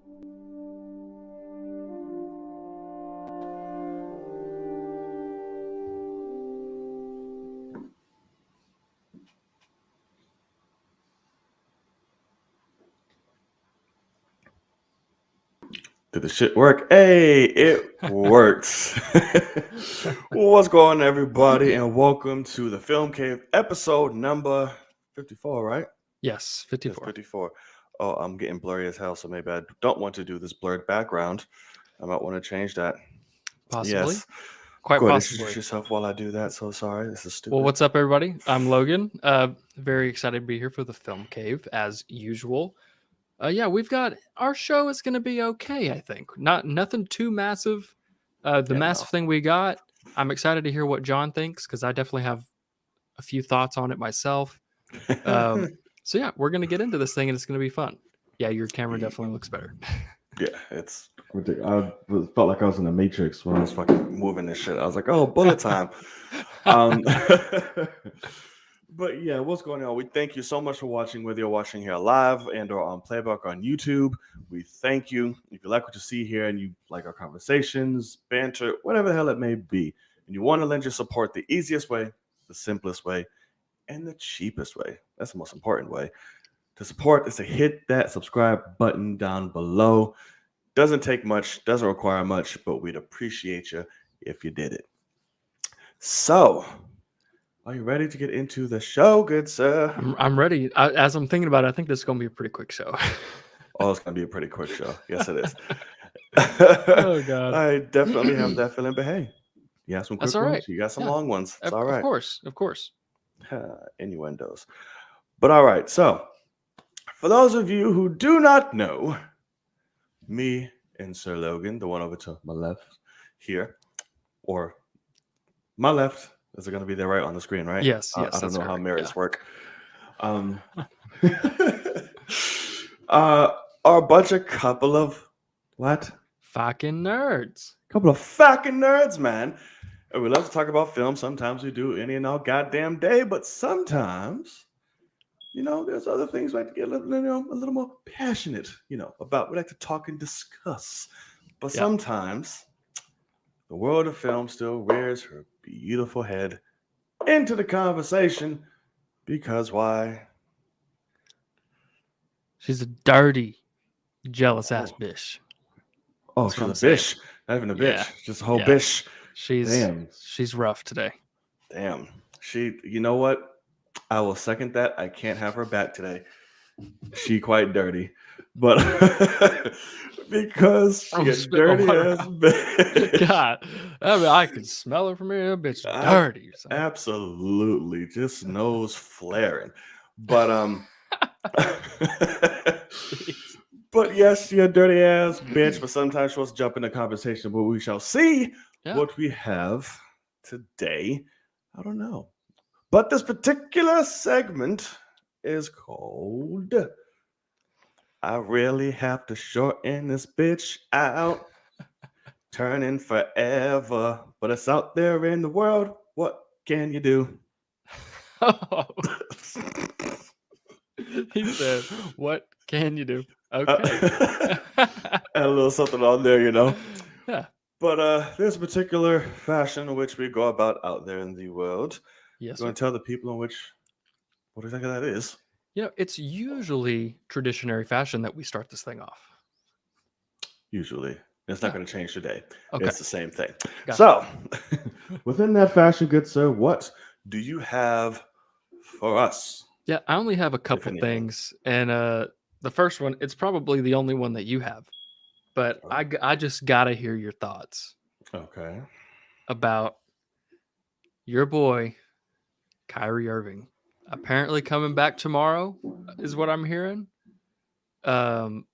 Did the shit work? Hey, it works. What's going on, everybody, and welcome to the Film Cave episode number 54, right? Yes, 54. Yes, 54. Oh, I'm getting blurry as hell, so maybe I don't want to do this blurred background. I might want to change that. Possibly. Yes. Quite Go ahead, possibly. introduce yourself while I do that. So sorry, this is stupid. Well, what's up, everybody? I'm Logan. Very excited to be here for the Film Cave, as usual. Yeah, we've got our show is going to be okay. I think nothing too massive. Massive thing we got. I'm excited to hear what John thinks because I definitely have a few thoughts on it myself. So yeah, we're going to get into this thing and it's going to be fun. Yeah, your camera definitely looks better. Yeah, it's ridiculous. I felt like I was in the Matrix when I was fucking moving this shit. I was like, oh, bullet time. But yeah, what's going on? We thank you so much for watching, whether you're watching here live and or on playback on YouTube. We thank you. If you like what you see here and you like our conversations, banter, whatever the hell it may be, and you want to lend your support the easiest way, the simplest way, and the cheapest way. That's the most important way. To support is to hit that subscribe button down below. Doesn't take much, doesn't require much, but we'd appreciate you if you did it. So, are you ready to get into the show, good sir? I'm ready. As I'm thinking about it, I think this is going to be a pretty quick show. Oh, it's going to be a pretty quick show. Yes, it is. Oh, God. I definitely have that feeling, but hey, you have some quick That's all right. ones. You got some long ones. It's all Of right. Of course. Innuendos. But all right, so for those of you who do not know, me and Sir Logan, the one over to my left here, or my left, is it going to be there right on the screen, right? Yes. I don't know how mirrors work. Are a couple of what? Fucking nerds. Couple of fucking nerds, man. And we love to talk about film. Sometimes we do any and all goddamn day, but sometimes, there's other things we like to get a little more passionate, about. We like to talk and discuss. But sometimes the world of film still rears her beautiful head into the conversation because why? She's a dirty, jealous ass bitch. Oh, she's a bitch. Not even a bitch. Yeah. Just a whole bitch. She's rough today. Damn. You know what? I will second that. I can't have her back today. She quite dirty. But because she gets dirty ass bitch. God. I mean, I can smell her from here. That bitch dirty. Absolutely. Just nose flaring. But but yes, she a dirty ass bitch, but sometimes she wants to jump in the conversation, but we shall see what we have today. I don't know. But this particular segment is called I Really Have to Shorten This Bitch Out. Turning forever, but it's out there in the world. What can you do? Oh. He said, what can you do? Okay. Add a little something on there, Yeah. But there's a particular fashion in which we go about out there in the world. Yes. You want to tell the people in what exactly that is? It's usually traditionary fashion that we start this thing off. Usually. It's not going to change today. Okay. It's the same thing. Gotcha. So, within that fashion, good sir, what do you have for us? Yeah, I only have a couple things. And the first one, it's probably the only one that you have. But I just got to hear your thoughts. Okay. About your boy, Kyrie Irving. Apparently coming back tomorrow is what I'm hearing. Oh,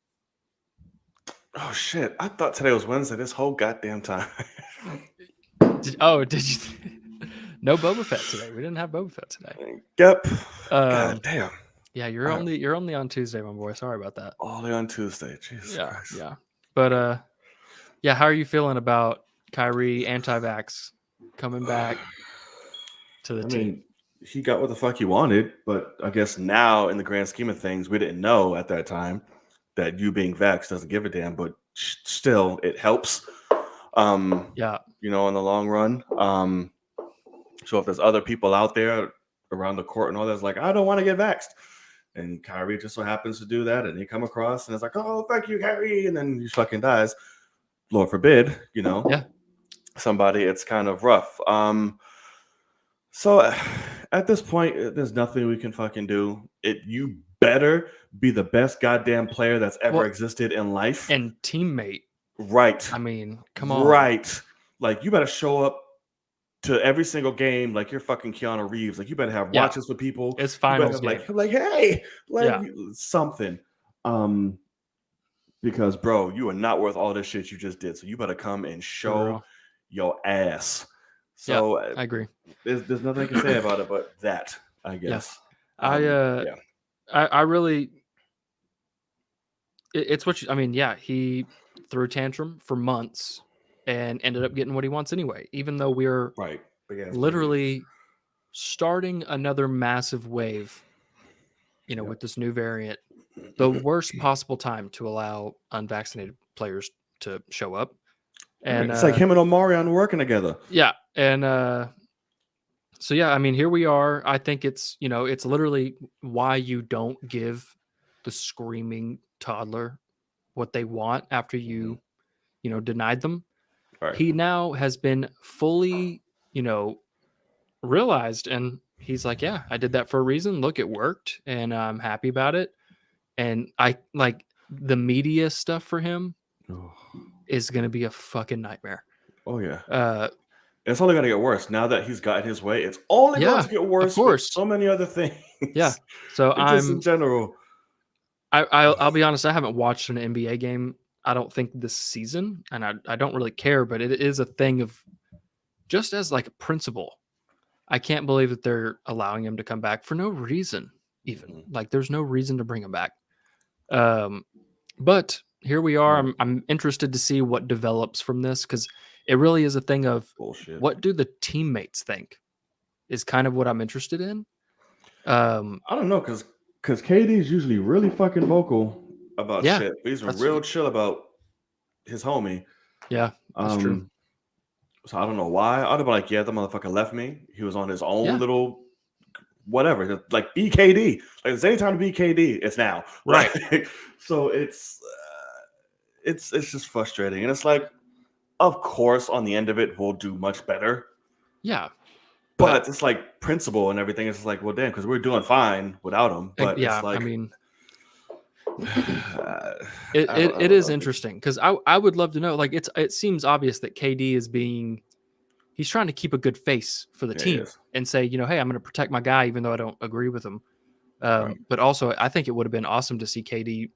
shit. I thought today was Wednesday this whole goddamn time. Did you? No Boba Fett today. We didn't have Boba Fett today. Yep. God damn. Yeah, you're only on Tuesday, my boy. Sorry about that. Only on Tuesday. Jesus Christ. Yeah. But how are you feeling about Kyrie anti-vax coming back to the team? Mean, he got what the fuck he wanted, but I guess now in the grand scheme of things, we didn't know at that time that you being vaxxed doesn't give a damn, but still it helps. Yeah. In the long run. So if there's other people out there around the court and all that's like, I don't want to get vaxxed. And Kyrie just so happens to do that, and he come across and it's like, oh, thank you, Kyrie, and then he fucking dies. Lord forbid, Yeah. somebody. It's kind of rough. So at this point, there's nothing we can fucking do. You better be the best goddamn player that's ever existed in life. And teammate. Right. I mean, come on. Right. Like, you better show up to every single game like you're fucking Keanu Reeves. Like, you better have watches for people. It's finals game. Like, hey, something. Because, bro, you are not worth all this shit you just did. So you better come and show your ass. So I agree. There's nothing I can say about it but that, I guess. I really, it's what he threw a tantrum for months and ended up getting what he wants anyway, even though we're literally starting another massive wave, with this new variant, the worst possible time to allow unvaccinated players to show up. And it's like him and Omarion working together. Yeah. And so, yeah, I mean, here we are. I think it's, it's literally why you don't give the screaming toddler what they want after you, denied them. Right. He now has been fully, realized, and he's like, yeah, I did that for a reason. Look, it worked, and I'm happy about it. And I like the media stuff for him is going to be a fucking nightmare. Oh, yeah. It's only going to get worse now that he's gotten his way. It's only going to get worse with so many other things. Yeah. So just in general. I'll be honest, I haven't watched an NBA game, I don't think, this season, and I don't really care, but it is a thing of just as like a principle. I can't believe that they're allowing him to come back for no reason, even. Like, there's no reason to bring him back. But here we are. I'm interested to see what develops from this, because it really is a thing of bullshit. What do the teammates think is kind of what I'm interested in. I don't know, because KD is usually really fucking vocal about shit. But he's been real chill about his homie. Yeah, that's true. So I don't know why. I'd have been like, yeah, the motherfucker left me. He was on his own little whatever. Like, BKD. Like, there's any time to be KD, it's now. Right. So it's just frustrating. And it's like, of course, on the end of it, we'll do much better. Yeah. But it's like principle and everything. It's like, well, damn, because we're doing fine without him. But it's like, I mean, it is interesting, because I would love to know. Like, it seems obvious that KD he's trying to keep a good face for the team and say, hey, I'm going to protect my guy, even though I don't agree with him. But also, I think it would have been awesome to see KD,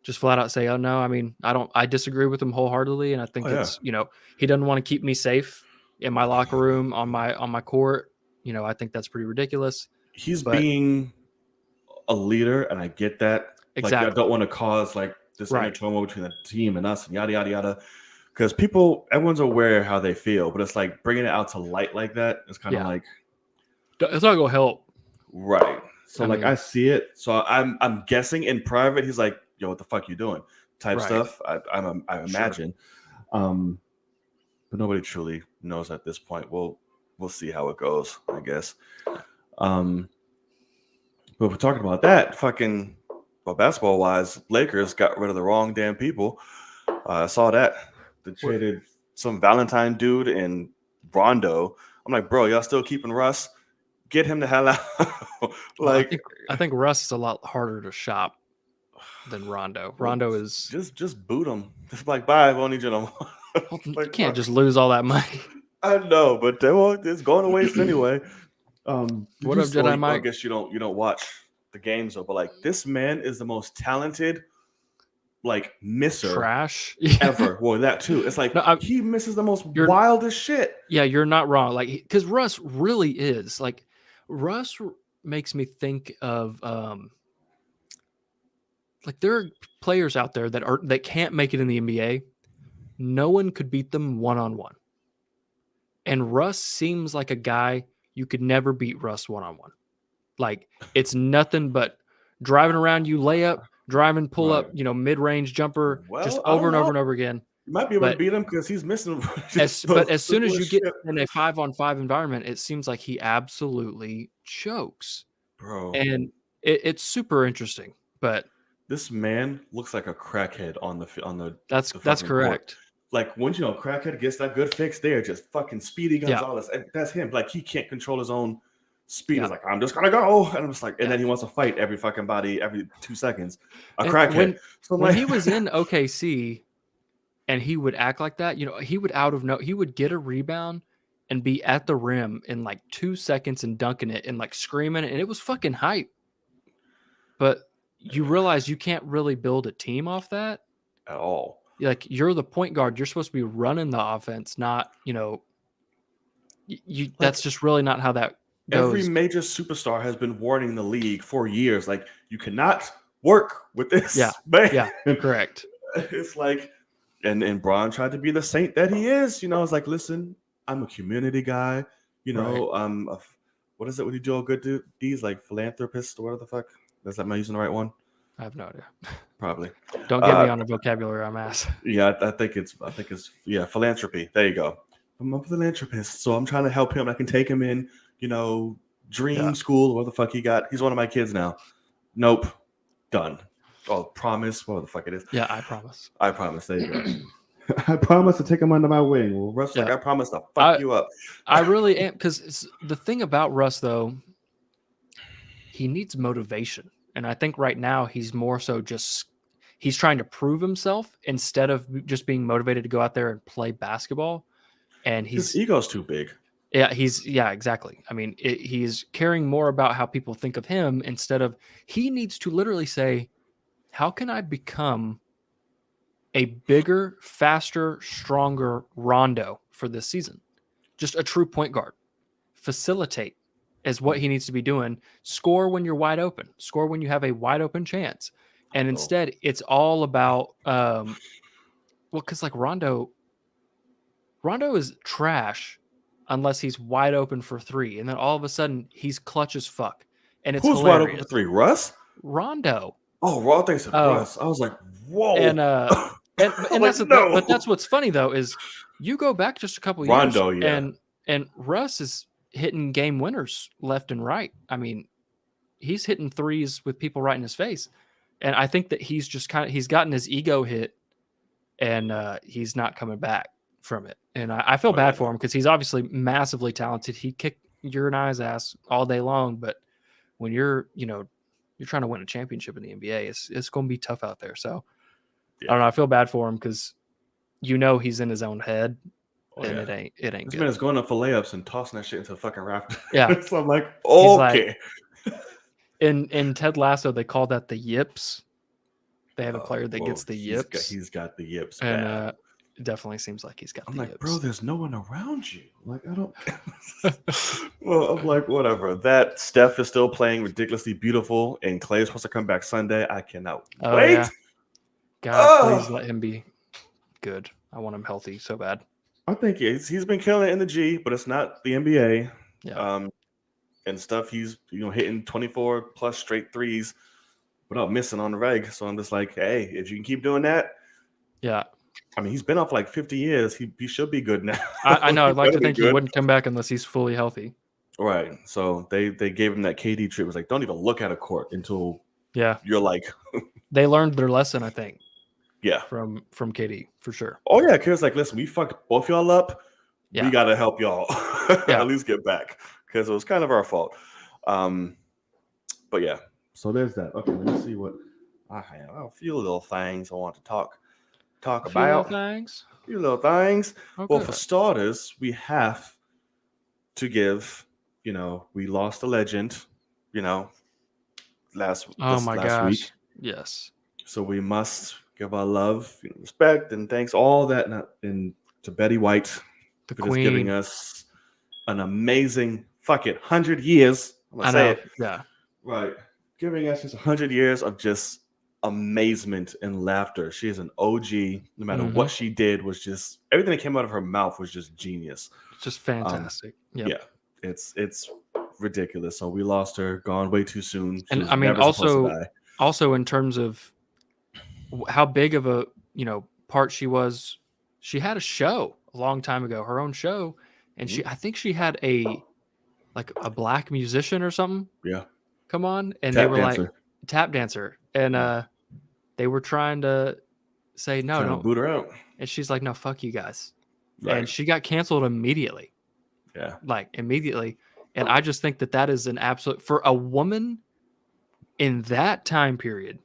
just flat out say, oh no, I mean, I disagree with him wholeheartedly, and I think it's, he doesn't want to keep me safe in my locker room, on my court. I think that's pretty ridiculous. He's being a leader, and I get that. Exactly. Like, I don't want to cause like this inner turmoil between the team and us and yada yada yada. Because everyone's aware how they feel, but it's like bringing it out to light like that is kind of like, it's not gonna help. Right. So I see it. So I'm guessing in private he's like, yo, what the fuck you doing? Type stuff. I imagine. But nobody truly knows at this point. We'll see how it goes, I guess. But if we're talking about that, fucking, basketball wise, Lakers got rid of the wrong damn people. I saw that. They traded some Valentine dude and Rondo. I'm like, bro, y'all still keeping Russ? Get him the hell out. I think Russ is a lot harder to shop than Rondo. Rondo is just boot him. Just like, bye, I won't need you no more. You can't just lose all that money. I know, but it's going to waste anyway. What up, Jedi Mike? I guess you don't watch the games though, but like, this man is the most talented misser trash ever. Well, that too. It's like he misses the most wildest shit. Yeah, you're not wrong. Like, because Russ really is like, Russ makes me think of like, there are players out there that can't make it in the NBA. No one could beat them one-on-one. And Russ seems like a guy you could never beat Russ one-on-one. Like, it's nothing but driving around you layup, driving pull up, Right. mid-range jumper, just Well, I over don't and over know. and over again. You might be able to But beat him because he's missing just as the soon as you simplest get shit, in a 5-on-5 environment, it seems like he absolutely chokes, bro. and it's super interesting. But This man looks like a crackhead on that's the that's fucking court. correct. Like once crackhead gets that good fix, they're just fucking Speedy Yeah, Gonzalez. And that's him. Like he can't control his own speed. yeah, It's like I'm just gonna go, and I'm just like, and yeah. then he wants to fight every fucking body every 2 seconds. A And crackhead. So I'm when like, he was in OKC and he would act like that, he would he would get a rebound and be at the rim in like 2 seconds and dunking it and like screaming, and it was fucking hype. But you realize you can't really build a team off that. at all. Like you're the point guard, you're supposed to be running the offense, not you. That's Like just really not how that every goes. major superstar has been warning the league for years. Like you cannot work with Yeah, this man. yeah, correct. It's like, and Braun tried to be the saint that he is. It's like, listen, I'm a community guy. Right. What is it when you do all good deeds, like philanthropist or whatever the fuck? Am I using the right one? I have no idea. Probably. Don't get me on a vocabulary I'm ass. Yeah, I think it's yeah, philanthropy. There you go. I'm a philanthropist, so I'm trying to help him. I can take him in, dream Yeah. school, what the fuck he got. He's one of my kids now. Nope. Done. Oh, promise. What the fuck it is. Yeah, I promise. I promise. There you go. I promise to take him under my wing. Well, Russ, Yeah. like I promise to fuck you up. I really am, because the thing about Russ though, he needs motivation, and I think right now he's more so just he's trying to prove himself instead of just being motivated to go out there and play basketball. And His ego's too big. yeah, exactly. I mean, he's caring more about how people think of him instead of he needs to literally say, how can I become a bigger, faster, stronger Rondo for this season? Just a true point guard. Facilitate is what he needs to be doing. Score when you're wide open. Score when you have a wide open chance. And instead, it's all about because like Rondo is trash unless he's wide open for three, and then all of a sudden he's clutch as fuck, and it's Who's hilarious. wide open for three? Russ? Rondo. Oh, Raw thinks it's Russ. I was like, whoa. And that's like, no. but that's what's funny though is you go back just a couple Rondo, years, yeah. and Russ is hitting game winners left and right. I mean, he's hitting threes with people right in his face, and I think that he's just he's gotten his ego hit, and he's not coming back from it. And I feel bad for him because he's obviously massively talented. He kicked your and I's ass all day long, but when you're trying to win a championship in the NBA, it's going to be tough out there. So I don't know. I feel bad for him because he's in his own head, and it ain't this good. man is going up for layups and tossing that shit into the fucking raft. Yeah. So I'm like, okay. In Ted Lasso, they call that the yips. They have a player that gets the yips. He's got the yips, and it definitely seems like he's got. I'm the like, yips. bro, there's no one around you. Like, I don't. Well, I'm like, whatever. That Steph is still playing ridiculously beautiful, and Clay is supposed to come back Sunday. I cannot wait. Yeah. God, please let him be good. I want him healthy so bad. I think he's been killing it in the G, but it's not the NBA. Yeah. And stuff. He's hitting 24 plus straight threes without missing on the reg. So I'm just like, hey, if you can keep doing that, yeah. I mean, he's been off for like 50 years. He should be good now. I know. I'd like to think he wouldn't come back unless he's fully healthy. Right. So they gave him that KD trip. It was like, don't even look at a court until you're like. They learned their lesson, I think. Yeah. From KD for sure. Oh yeah, because like, listen, we fucked both y'all up. Yeah. We gotta help y'all at least get back because it was kind of our fault. But yeah. So there's that. Okay, let me see what I have. A few little things I want to talk about. A few little things. Okay. Well, for starters, we have to give. We lost a legend. Last week. Yes. So we must give our love, respect, and thanks, all that, and to Betty White the for queen. Just giving us an amazing 100 years. I'm gonna say it. Yeah. Right. Giving us just 100 years of just amazement and laughter. She is an OG. No matter what she did, was just everything that came out of her mouth was just genius. It's just fantastic. Yeah. It's ridiculous. So we lost her, gone way too soon. And I mean, also in terms of how big of a part she was. She had a show a long time ago, her own show, and Mhm. I think she had a black musician or something Yeah. come on, and they Tap were like dancer. tap dancer, and Yeah. they were trying to say no, Trying to don't, boot her out. and she's like, no, fuck you guys, Right. and she got canceled immediately, Yeah. like immediately, and I just think that is an absolute for a woman in that time period.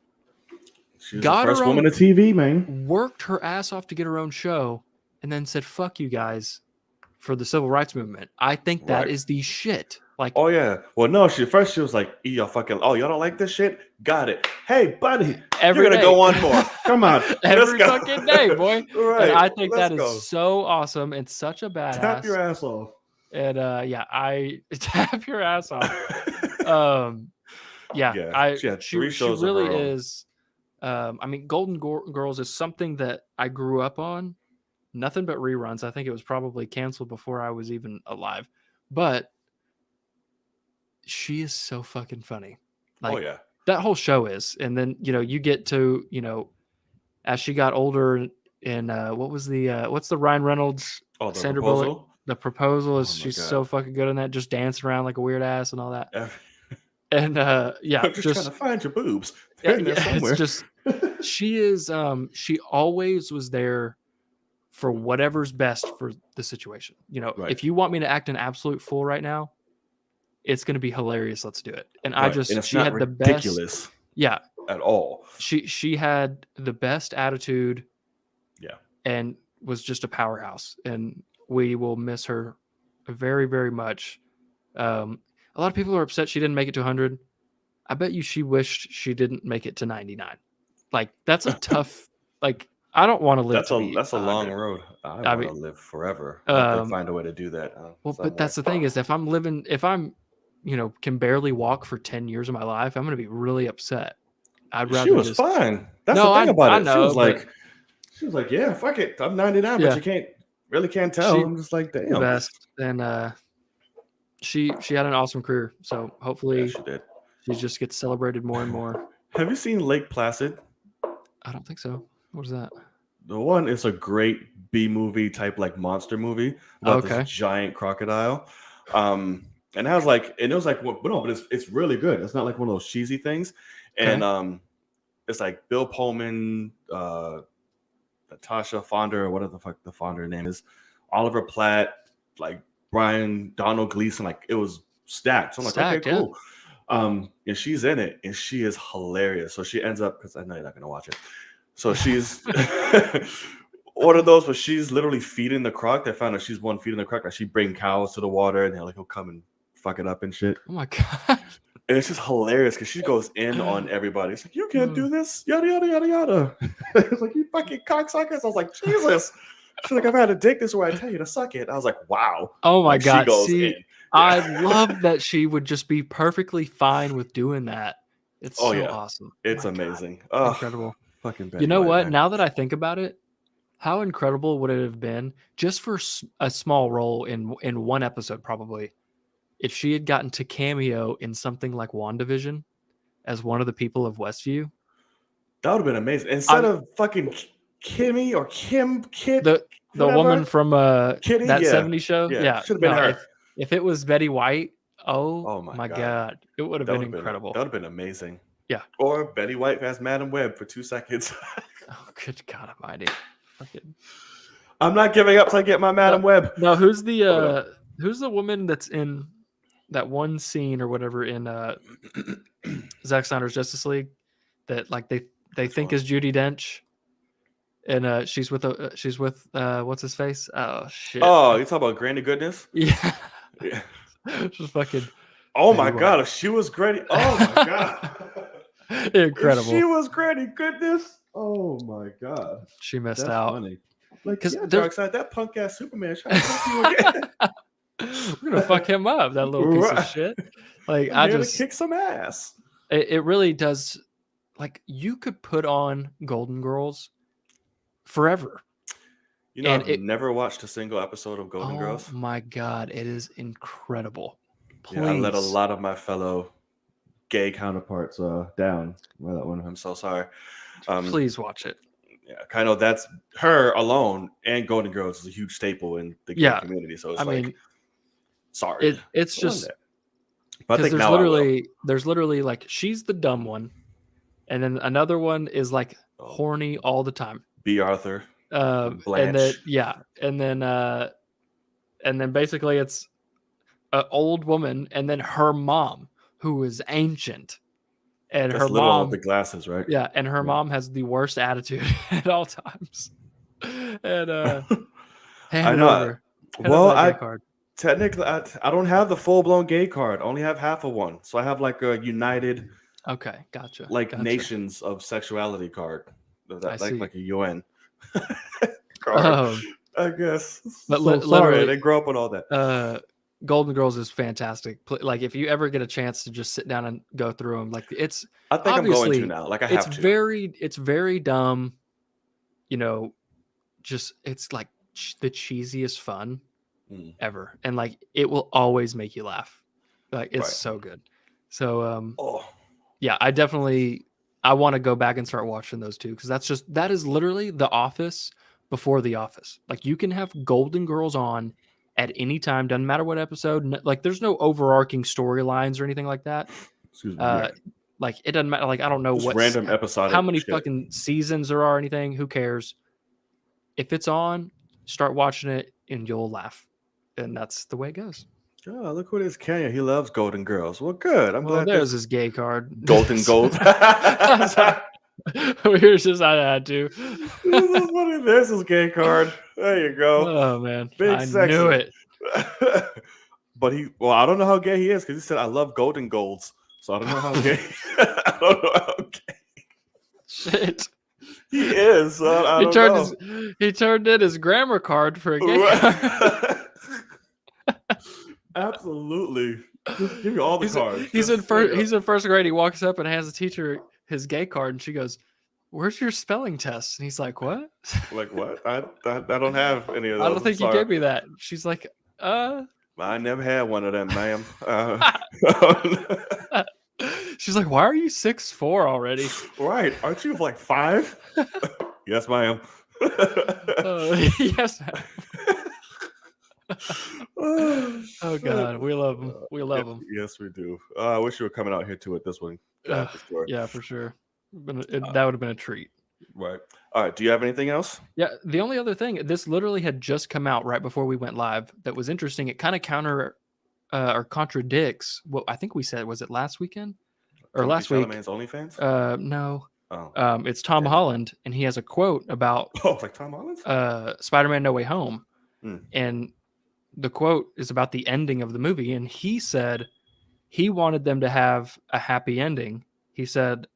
She was the Got her first woman own, to TV, man. worked her ass off to get her own show, and then said fuck you guys for the civil rights movement. I think that Right. is the shit. Like, Oh yeah. Well, no. She was like, "Y'all fucking. Oh, y'all don't like this shit? Got it. Hey, buddy, every you're gonna day. go on more. Come on, let's Every go. fucking day, boy. And Right. I think Let's that is go. so awesome and such a Tap your badass. ass off. And yeah, I tap your ass off. Yeah, Yeah. She had 3 she shows of really her own. is. I mean, Girls is something that I grew up on. Nothing but reruns. I think it was probably canceled before I was even alive. But she is so fucking funny. Oh Like yeah. that whole show is. And then, you get to, as she got older and what was the what's the Ryan Reynolds, Oh, the Sandra Bullock, proposal. the proposal is Oh my she's god. so fucking good in that, just dancing around like a weird ass and all that. And yeah, I'm just trying to find your boobs. yeah, They're in there yeah, somewhere. it's just she is she always was there for whatever's best for the situation. Right. If you want me to act an absolute fool right now, it's going to be hilarious. Let's do it. And Right. And it's she not had the best. ridiculous Yeah, at all. she had the best attitude. Yeah. And was just a powerhouse. And we will miss her very, very much. A lot of people are upset she didn't make it to 100. I bet you she wished she didn't make it to 99. Like that's a tough. Like I don't want to live. That's a long road. I want to live forever. I have to find a way to do that. Well, but that's the thing is, if I'm, can barely walk for 10 years of my life, I'm going to be really upset. I'd rather she was fine. That's the thing about it. Know, she was like, yeah, fuck it. I'm 99, yeah. but you can't tell. I'm just like, damn. The best. And she had an awesome career. So hopefully she did. She just gets celebrated more and more. Have you seen Lake Placid? I don't think so. What is that? The one is a great B movie type, like monster movie about this giant crocodile. And it was like, well, no, but it's really good. It's not like one of those cheesy things. And it's like Bill Pullman, Natasha Fonder, or whatever the fuck the Fonder name is, Oliver Platt, like Donald Gleason, like it was stacked. So I'm like, okay, cool. And she's in it, and she is hilarious. So she ends up, because I know you're not gonna watch it. So she's one of those where she's literally feeding the croc. They found out she's one feeding the croc. Like she bring cows to the water, and he'll come and fuck it up and shit. Oh my god! And it's just hilarious because she goes in on everybody. It's like, you can't do this, yada yada yada yada. It's like, you fucking cocksuckers. I was like, Jesus. She's like, I've had a dick this way. I tell you to suck it. I was like, wow. Oh my god! She goes in. I love that she would just be perfectly fine with doing that. It's awesome. It's amazing. Oh, incredible. Fucking Betty you know White, what? man. Now that I think about it, how incredible would it have been just for a small role in one episode, probably, if she had gotten to cameo in something like WandaVision as one of the people of Westview? That would have been amazing. Instead of fucking Kimmy or Kit, the woman from Kitty, that 70s show, yeah, should have been her. If it was Betty White, oh my god, it would have been incredible. That would have been amazing. Yeah. Or Betty White as Madam Web for 2 seconds. Oh, good God Almighty! Fucking. I'm not giving up till I get my Madam Web. No, who's the woman that's in that one scene or whatever in Zack Snyder's Justice League that like they think is Judi Dench, and she's with what's his face? Oh shit! Oh, you talking about Granny Goodness? Yeah. Yeah. Just fucking. Oh my god! If she was Granny, oh my god! Incredible. If she was Granny Goodness. Oh my god! She missed out. Funny. Like, because Darkseid, that punk ass Superman trying to fuck you again. We're gonna fuck him up, that little piece of shit. Like, I just kick some ass. It really does. Like, you could put on Golden Girls forever. You know, I've never watched a single episode of Golden Girls. Oh my god, it is incredible. Please. Yeah, I let a lot of my fellow gay counterparts down with that one. I'm so sorry. Please watch it. Yeah, kind of that's her alone, and Golden Girls is a huge staple in the gay Yeah, community. So I it's like, mean, sorry, it's on just that. But I because think now I will. there's literally like she's the dumb one, and then another one is like Oh, horny all the time. B. Arthur, And then Blanche. and then basically it's an old woman, and then her mom who is ancient, and That's her the little one with the mom, glasses, right? yeah, and her Yeah. mom has the worst attitude at all times. And I hand it know. over, Well, that gay I card. technically I don't have the full blown gay card. I only have half of one. So I have like a united Okay, gotcha, like gotcha. nations of sexuality card. I That see. like a UN card, Um, I guess. but So sorry, I literally, didn't grow up with all that. Golden Girls is fantastic. Like if you ever get a chance to just sit down and go through them, like it's I think I'm going to obviously now. Like I have to. it's very dumb. You know, just it's like the cheesiest fun Mm, ever, and like it will always make you laugh. Like it's right. so good. So Oh, yeah, I want to go back and start watching those two because that is literally The Office before The Office. Like you can have Golden Girls on at any time, doesn't matter what episode. Like there's no overarching storylines or anything like that. excuse me. Yeah. Uh, like it doesn't matter. Like I don't know Just random how episodic many shit. fucking seasons there are, or anything. Who cares? If it's on, start watching it and you'll laugh, and that's the way it goes. Oh, look who it is, Kenya. He loves Golden Girls. Well, good. I'm Well, glad there's this his gay card. Golden Gold. I'm sorry. Here's just I had to. This is funny. There's his gay card. There you go. Oh man, Big I sexy. knew it. But I don't know how gay he is because he said I love golden golds. So I don't know how gay. I don't know how gay Shit. he is. So I don't know. He turned in his grammar card for a gay card. Absolutely. Just give me all the cards. He's in first grade. He walks up and hands the teacher his gay card, and she goes, "Where's your spelling test?" And he's like, "What?" Like what? I don't have any of those. I don't think you gave me that. She's like, I never had one of them, ma'am. She's like, "Why are you 6'4" already?" Right? Aren't you like 5? Yes, ma'am. Yes. Oh God, we love him. We love him. Yes, we do. I wish you were coming out here to it this one. Yeah, for sure. Yeah, for sure. That would have been a treat. Right. All right. Do you have anything else? Yeah. The only other thing, this literally had just come out right before we went live. That was interesting. It kind of or contradicts what I think we said. Was it last weekend or last week? Charlamagne's OnlyFans? No. Oh. It's Tom Holland, and he has a quote about it's like Tom Holland? Spider-Man: No Way Home, Mm. and the quote is about the ending of the movie, and he said he wanted them to have a happy ending. He said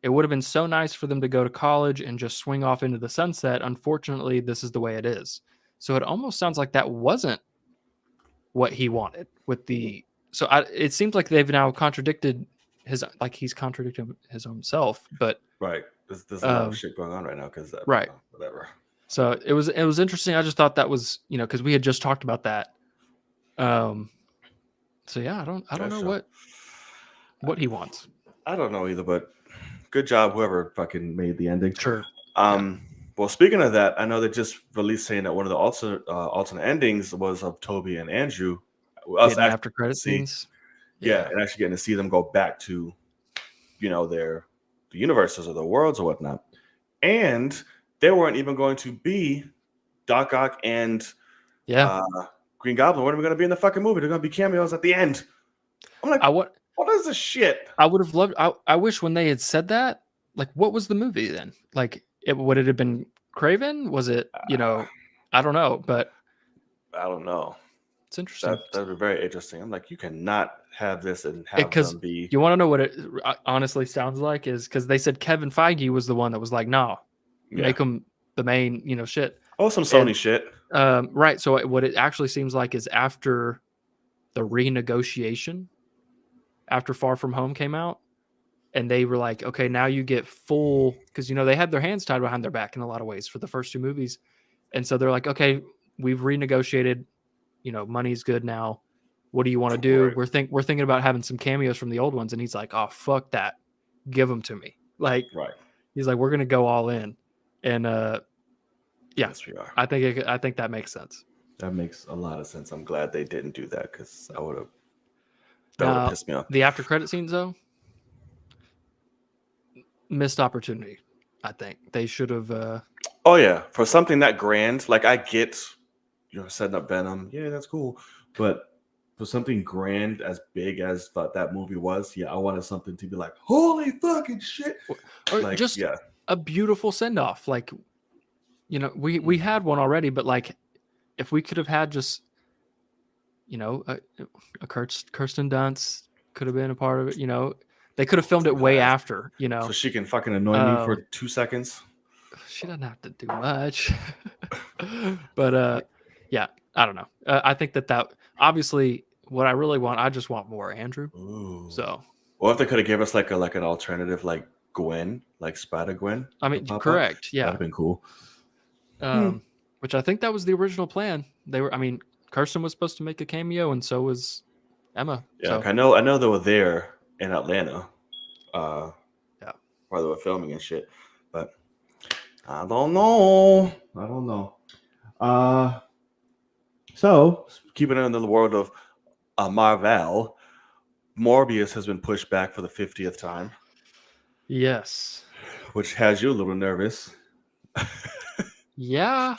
it would have been so nice for them to go to college and just swing off into the sunset. Unfortunately, this is the way it is. So it almost sounds like that wasn't what he wanted with the. So it seems like they've now contradicted he's contradicting his own self. But right, there's a lot of shit going on right now because right, whatever. So it was interesting. I just thought that was because we had just talked about that. So yeah, I don't know what he wants. I don't know either, but good job whoever fucking made the ending. Sure. Well, speaking of that, I know they just released saying that one of the alternate endings was of Toby and Andrew. Us after credit scenes. Yeah, and actually getting to see them go back to, the universes or the worlds or whatnot. And they weren't even going to be Doc Ock and Green Goblin. Weren't even going to be in the fucking movie. They're going to be cameos at the end. I'm like, what is this shit? I would have loved. I wish when they had said that, like, what was the movie then? Like, would it have been Craven? Was it? I don't know, but I don't know. It's interesting. That would be very interesting. I'm like, you cannot have this and have them be. You want to know what it honestly sounds like? Is because they said Kevin Feige was the one that was like, no, make him the main, shit. Oh, some Sony shit. Right. So what it actually seems like is after the renegotiation, after Far From Home came out, and they were like, okay, now you get full, because they had their hands tied behind their back in a lot of ways for the first two movies, and so they're like, okay, we've renegotiated. Money's good now. What do you want to do? Right. We're thinking about having some cameos from the old ones, and he's like, oh, fuck that, give them to me. Like, right. He's like, we're gonna go all in, and yeah, Yes, we are. I think that makes sense. That makes a lot of sense. I'm glad they didn't do that because that would have Now, pissed me off. the after credit scenes though, missed opportunity. I think they should have. Oh yeah, for something that grand, like I get, setting up Venom. Yeah, that's cool. But for something grand as big as that movie was, yeah, I wanted something to be like, holy fucking shit. Or Like, just yeah, a beautiful send off. Like, we had one already, but like, if we could have had just, a Kirsten Dunst could have been a part of it. They could have filmed it way after. so she can fucking annoy me for 2 seconds. She doesn't have to do much. But yeah, I don't know. I think that obviously what I really want, I just want more Andrew. Ooh. So, or if they could have gave us like an alternative, like Gwen, like Spider Gwen. I mean, correct. Yeah, that'd have been cool. Which I think that was the original plan. Kirsten was supposed to make a cameo, and so was Emma. Yeah, so. like I know they were there in Atlanta. Yeah, while they were filming and shit, but I don't know. So keeping it in the world of Marvel, Morbius has been pushed back for the 50th time. Yes. Which has you a little nervous. Yeah.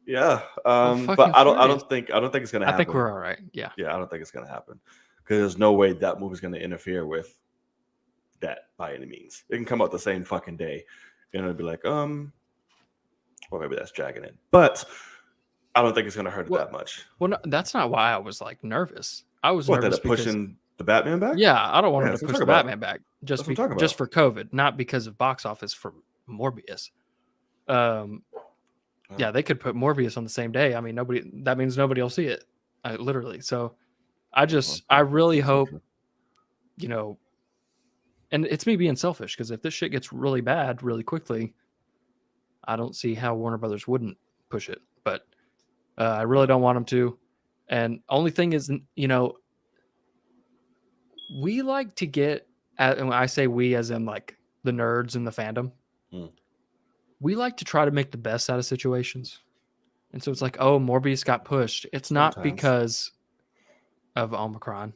Yeah. But I don't think it's gonna happen. I think we're all right. Yeah. Yeah, I don't think it's gonna happen. Because there's no way that movie's gonna interfere with that by any means. It can come out the same fucking day. And it'll be like, or maybe that's dragging it. But I don't think it's gonna hurt it that much. Well, no, that's not why I was like nervous. I was nervous that because pushing the Batman back? Yeah, I don't want them to push the Batman back just for COVID, not because of box office for Morbius. Yeah, they could put Morbius on the same day. I mean, that means nobody will see it. Literally. So I really hope, and it's me being selfish, because if this shit gets really bad really quickly, I don't see how Warner Brothers wouldn't push it. But I really don't want them to. And only thing is, we like to get, and I say we as in like the nerds in the fandom, we like to try to make the best out of situations. And so it's like, oh, Morbius got pushed. It's not because of Omicron.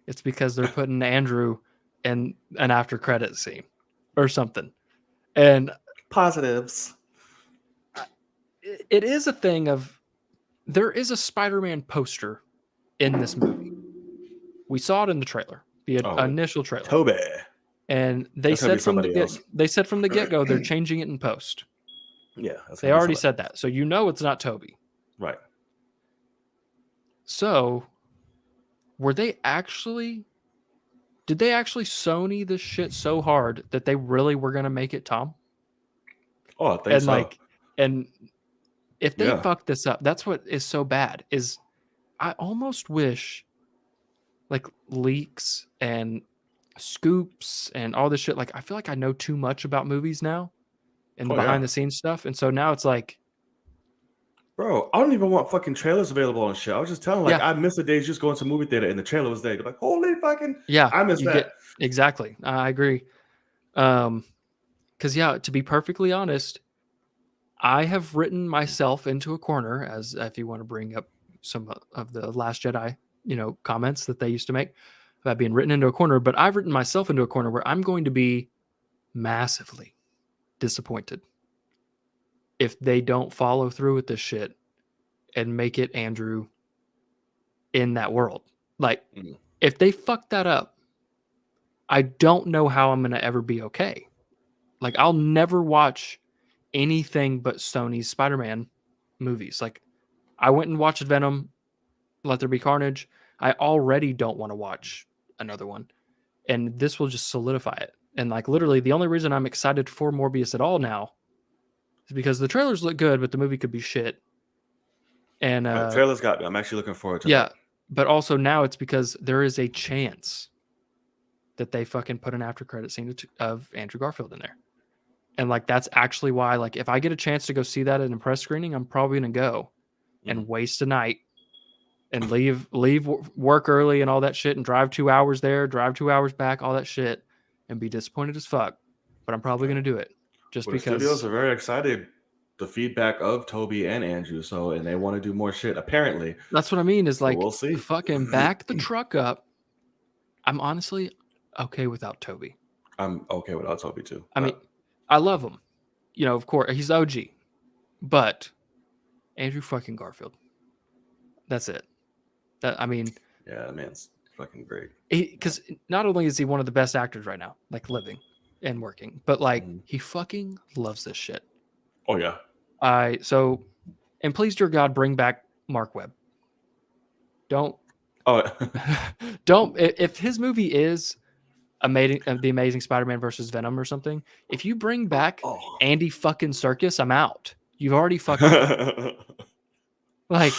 It's because they're putting Andrew in an after credit scene or something. And positives. It is a thing of, there is a Spider-Man poster in this movie. We saw it in the trailer, the initial trailer. Toby. And they said from the get-go they're changing it in post. Yeah. They already said that. So it's not Toby. Right. So did they actually Sony this shit so hard that they really were going to make it Tom? Oh, I think so. And if they fuck this up, that's what is so bad, is I almost wish like leaks and scoops and all this shit. Like, I feel like I know too much about movies now and the behind the scenes stuff. And so now it's like, bro, I don't even want fucking trailers available on shit. I was just telling I miss the days just going to movie theater and the trailer was there. They're like, holy fucking I miss that. Exactly. I agree. Because to be perfectly honest, I have written myself into a corner, as if you want to bring up some of the Last Jedi, comments that they used to make about being written into a corner, but I've written myself into a corner where I'm going to be massively disappointed if they don't follow through with this shit and make it Andrew in that world. Like, if they fuck that up, I don't know how I'm going to ever be okay. Like, I'll never watch anything but Sony's Spider-Man movies. Like, I went and watched Venom, Let There Be Carnage. I already don't want to watch another one. And this will just solidify it. And like, literally, the only reason I'm excited for Morbius at all now is because the trailers look good, but the movie could be shit. And the trailers got me. I'm actually looking forward to that. But also now it's because there is a chance that they fucking put an after credit scene of Andrew Garfield in there. And like, that's actually why, like, if I get a chance to go see that at a press screening, I'm probably going to go and waste a night and leave work early and all that shit and drive 2 hours there, drive 2 hours back, all that shit, and be disappointed as fuck. but I'm probably Okay. gonna do it just Well, the studios because. are very excited. The feedback of Toby and Andrew, so and they want to do more shit apparently. That's what I mean. Is But like we'll see. fucking back the truck up. I'm honestly okay without Toby. I'm okay without Toby too, I mean, but I love him. You know, of course, he's OG, but Andrew fucking Garfield. That's it. That I mean, yeah, that man's fucking great. because not only is he one of the best actors right now, like living and working, but like Mhm. he fucking loves this shit. Oh yeah. So and please, dear God, bring back Mark Webb. Don't Oh, don't if his movie is amazing, the Amazing Spider-Man versus Venom or something. If you bring back oh. Andy fucking Serkis, I'm out. You've already fucked me up. Like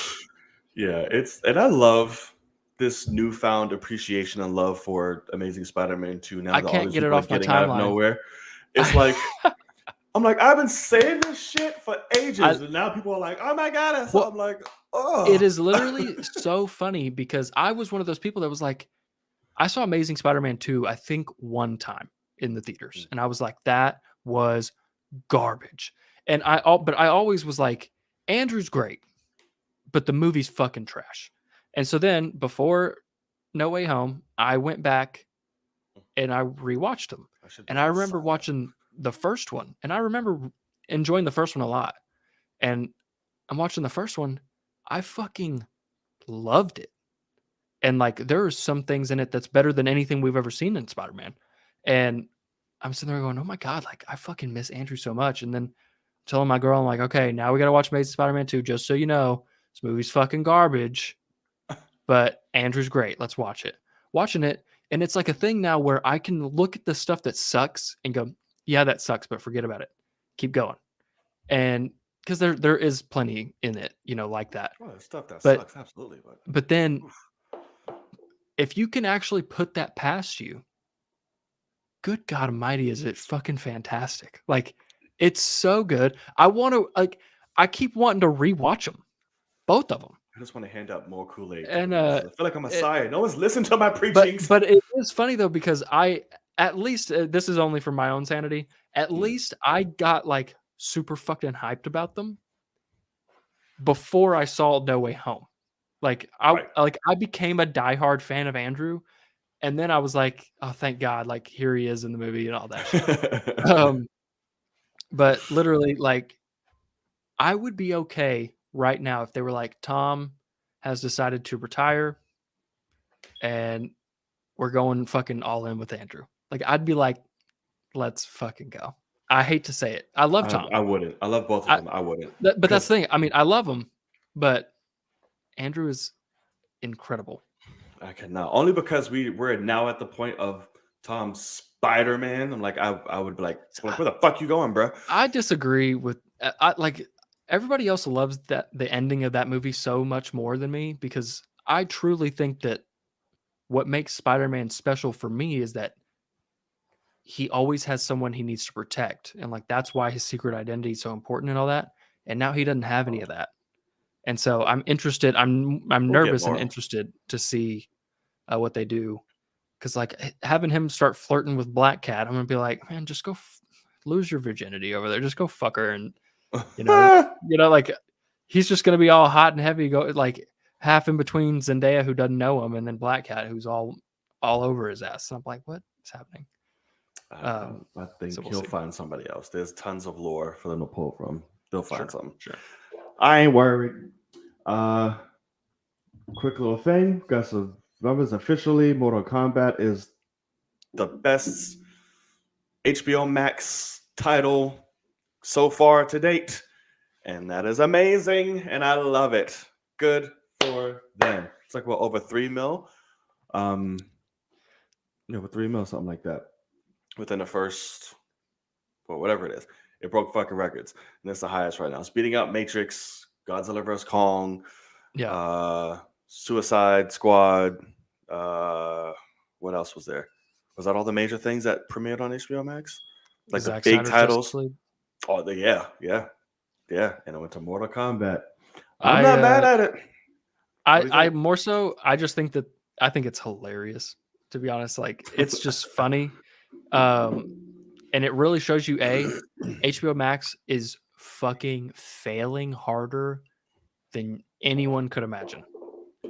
Yeah, it's and I love this newfound appreciation and love for Amazing Spider-Man 2 now I that all can't these get it people are off my getting out of timeline. nowhere. It's like I'm like, I've been saying this shit for I ages, and now people are like, oh my god, I saw. well, I'm like, it oh. is literally so funny because I was one of those people that was like, I saw Amazing Spider-Man 2, I think one time in the theaters, and I was like, that was garbage. And but I always was like, Andrew's great, but the movie's fucking trash. And so then before No Way Home, I went back and I rewatched them. I should be And I on remember silent. watching the first one, and I remember enjoying the first one a lot. And I'm watching the first one, I fucking loved it. And like there are some things in it that's better than anything we've ever seen in Spider-Man. And I'm sitting there going, "Oh my god, like I fucking miss Andrew so much." And then telling my girl, I'm like, "Okay, now we got to watch Amazing Spider-Man 2 just so you know, this movie's fucking garbage, but Andrew's great. Let's watch it." Watching it, and it's like a thing now where I can look at the stuff that sucks and go, "Yeah, that sucks, but forget about it. Keep going." And because there is plenty in it, you know, like that. Oh, there's stuff that But sucks, absolutely. But but then oof. if you can actually put that past you, good God Almighty, is it fucking fantastic? Like, it's so good. I want to like, I keep wanting to rewatch them, both of them, I just want to hand out more Kool-Aid to the and masses. I feel like I'm a it, Messiah. No one's listened to my but preachings. it is funny though because I at least this is only for my own sanity. At Mm, least I got like super fucking hyped about them before I saw No Way Home. right. I became a diehard fan of Andrew, and then I was like, oh, thank God, like here he is in the movie and all that shit. Um, but literally, like I would be okay right now if they were like, Tom has decided to retire and we're going fucking all in with Andrew. Like I'd be like, let's fucking go. I hate to say it. I love Tom. I wouldn't. I love both of I, them. I wouldn't but that's because the thing. I mean, I love him, but Andrew is incredible. I cannot. Only because we're now at the point of Tom Spider-Man. I'm like I would be like, where the fuck you going, bro? I disagree with like everybody else loves that the ending of that movie so much more than me because I truly think that what makes Spider-Man special for me is that he always has someone he needs to protect, and like that's why his secret identity is so important and all that. And now he doesn't have any Oh, of that, and so I'm interested. I'm we'll get nervous and more. interested to see what they do because like having him start flirting with Black Cat, I'm gonna be like, man, just go lose your virginity over there. Just go fuck her, and you know, like he's just gonna be all hot and heavy, go like half in between Zendaya who doesn't know him, and then Black Cat who's all over his ass. And I'm like, what is happening? I So think we'll he'll see. find somebody else. There's tons of lore for them to pull from. They'll find Sure, something. sure. I ain't worried. Uh, quick little thing. Got some numbers officially. Mortal Kombat is the best HBO Max title so far to date, and that is amazing, and I love it. Good for them. It's like over 3 mil. Over 3 mil, something like that. Within the first, well, whatever it is, it broke fucking records, and it's the highest right now. It's beating out Matrix, Godzilla vs Kong, Yeah, Suicide Squad. Uh, what else was there? Was that all the major things that premiered on HBO Max? Like the Zack big Snyder's Justice titles? League. Oh, yeah. And it went to Mortal Kombat. I'm I not mad at it. What do you I think? more so I just think that I think it's hilarious to be honest. Like it's just funny. Um, And it really shows you HBO Max is fucking failing harder than anyone could imagine.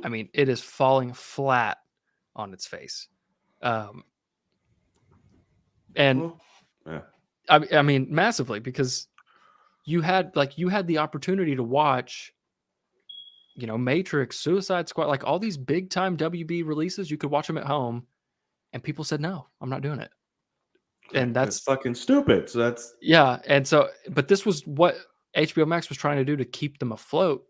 I mean, it is falling flat on its face. And Well, yeah. I mean, massively, because you had the opportunity to watch, Matrix, Suicide Squad, like all these big time WB releases. You could watch them at home, and people said, no, I'm not doing it. And It's that's fucking stupid. So that's yeah. And so, but this was what HBO Max was trying to do to keep them afloat.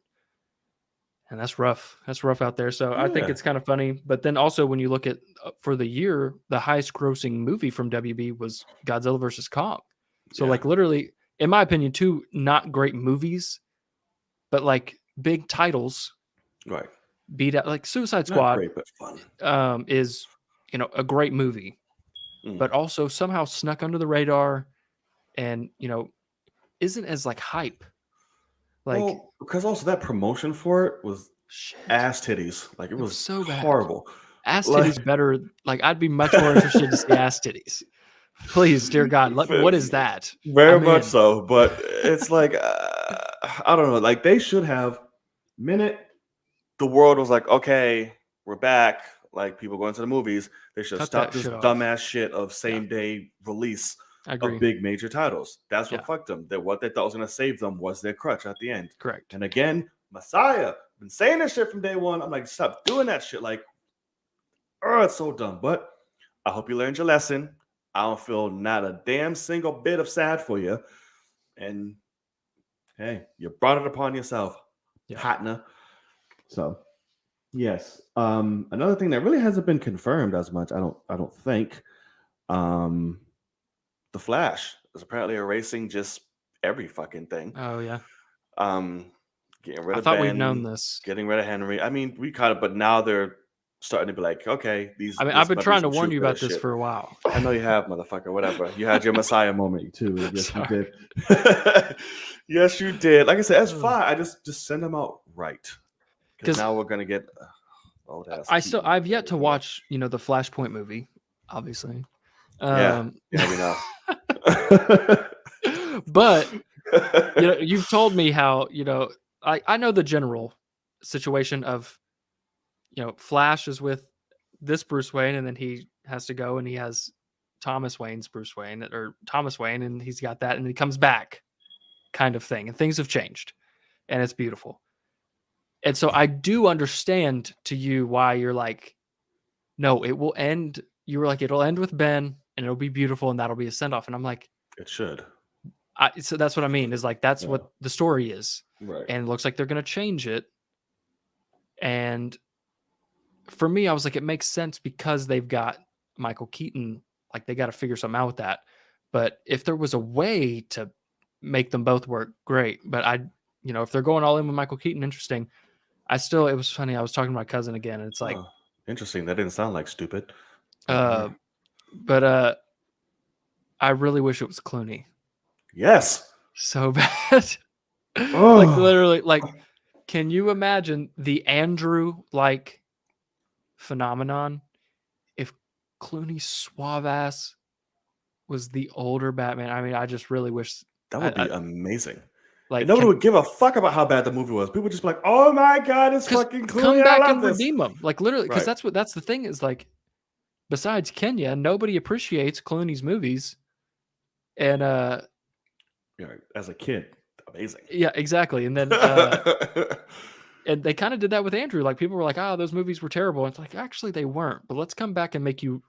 And that's rough. That's rough out there. So I think yeah. it's kind of funny. But then also when you look at for the year, the highest grossing movie from WB was Godzilla versus Kong. So Yeah. like literally, in my opinion, two not great movies, but like big titles Right. beat out. Like Suicide Not Squad great, but fun. is a great movie, but also somehow snuck under the radar, and isn't as like hype. Like, well, because also that promotion for it was shit, ass titties. Like it was so bad. horrible. Ass Like- titties better. Like I'd be much more interested to see ass titties. Please, dear God, what is that? Very I'm much in. so, but it's like I don't know. Like they should have minute the world was like, okay, we're back. Like people going to the movies, they should Cut stop that this shit off. dumbass shit of same day release I agree. of big major titles. That's what Yeah. fucked them. That what they thought was gonna save them was their crutch at the end. Correct. And again, Messiah been saying this shit from day one. I'm like, stop doing that shit. Like, oh, it's so dumb. But I hope you learned your lesson. I don't feel not a damn single bit of sad for you. And hey, you brought it upon yourself, Yeah. partner. So yes. Another thing that really hasn't been confirmed as much, I don't think. The Flash is apparently erasing just every fucking thing. Oh yeah. Getting rid I of thought Ben, we've known this. getting rid of Henry. I mean, we kind of, but now they're starting to be like, okay, these. I mean, this I've been might be trying to some warn you truth about to this shit. for a while. I know you have, motherfucker. Whatever. You had your Messiah moment too. Yes, you Sorry. did. Yes, you did. Like I said, that's fine. I just send them out right. Because now we're gonna get old ass. I've yet to watch, the Flashpoint movie, obviously. Yeah, we know. But you've told me how, I know the general situation of, Flash is with this Bruce Wayne, and then he has to go and he has Thomas Wayne's Bruce Wayne, or Thomas Wayne, and he's got that, and he comes back, kind of thing. And things have changed, and it's beautiful. And so I do understand to you why you're like, no, it will end. You were like, it'll end with Ben, and it'll be beautiful, and that'll be a send off. And I'm like, it should. So that's what I mean. Is like that's what the story is, right? And it looks like they're gonna change it. And for me, I was like, it makes sense because they've got Michael Keaton. Like they got to figure something out with that. But if there was a way to make them both work, great. But if they're going all in with Michael Keaton, interesting. It was funny. I was talking to my cousin again, and it's like, interesting. That didn't sound like stupid. But I really wish it was Clooney. Yes. So bad. Like literally, like, can you imagine the Andrew like phenomenon if Clooney's suave ass was the older Batman? I mean, I just really wish that would be amazing. Like and nobody would give a fuck about how bad the movie was. People would just be like, "Oh my god, it's fucking Clooney! Come back I love and this." redeem him, like literally, because that's the thing is like, besides Kenya, nobody appreciates Clooney's movies, and as a kid, amazing. Yeah, exactly, and then and they kind of did that with Andrew. Like people were like, "Oh, those movies were terrible." And it's like, actually, they weren't. But let's come back and make you,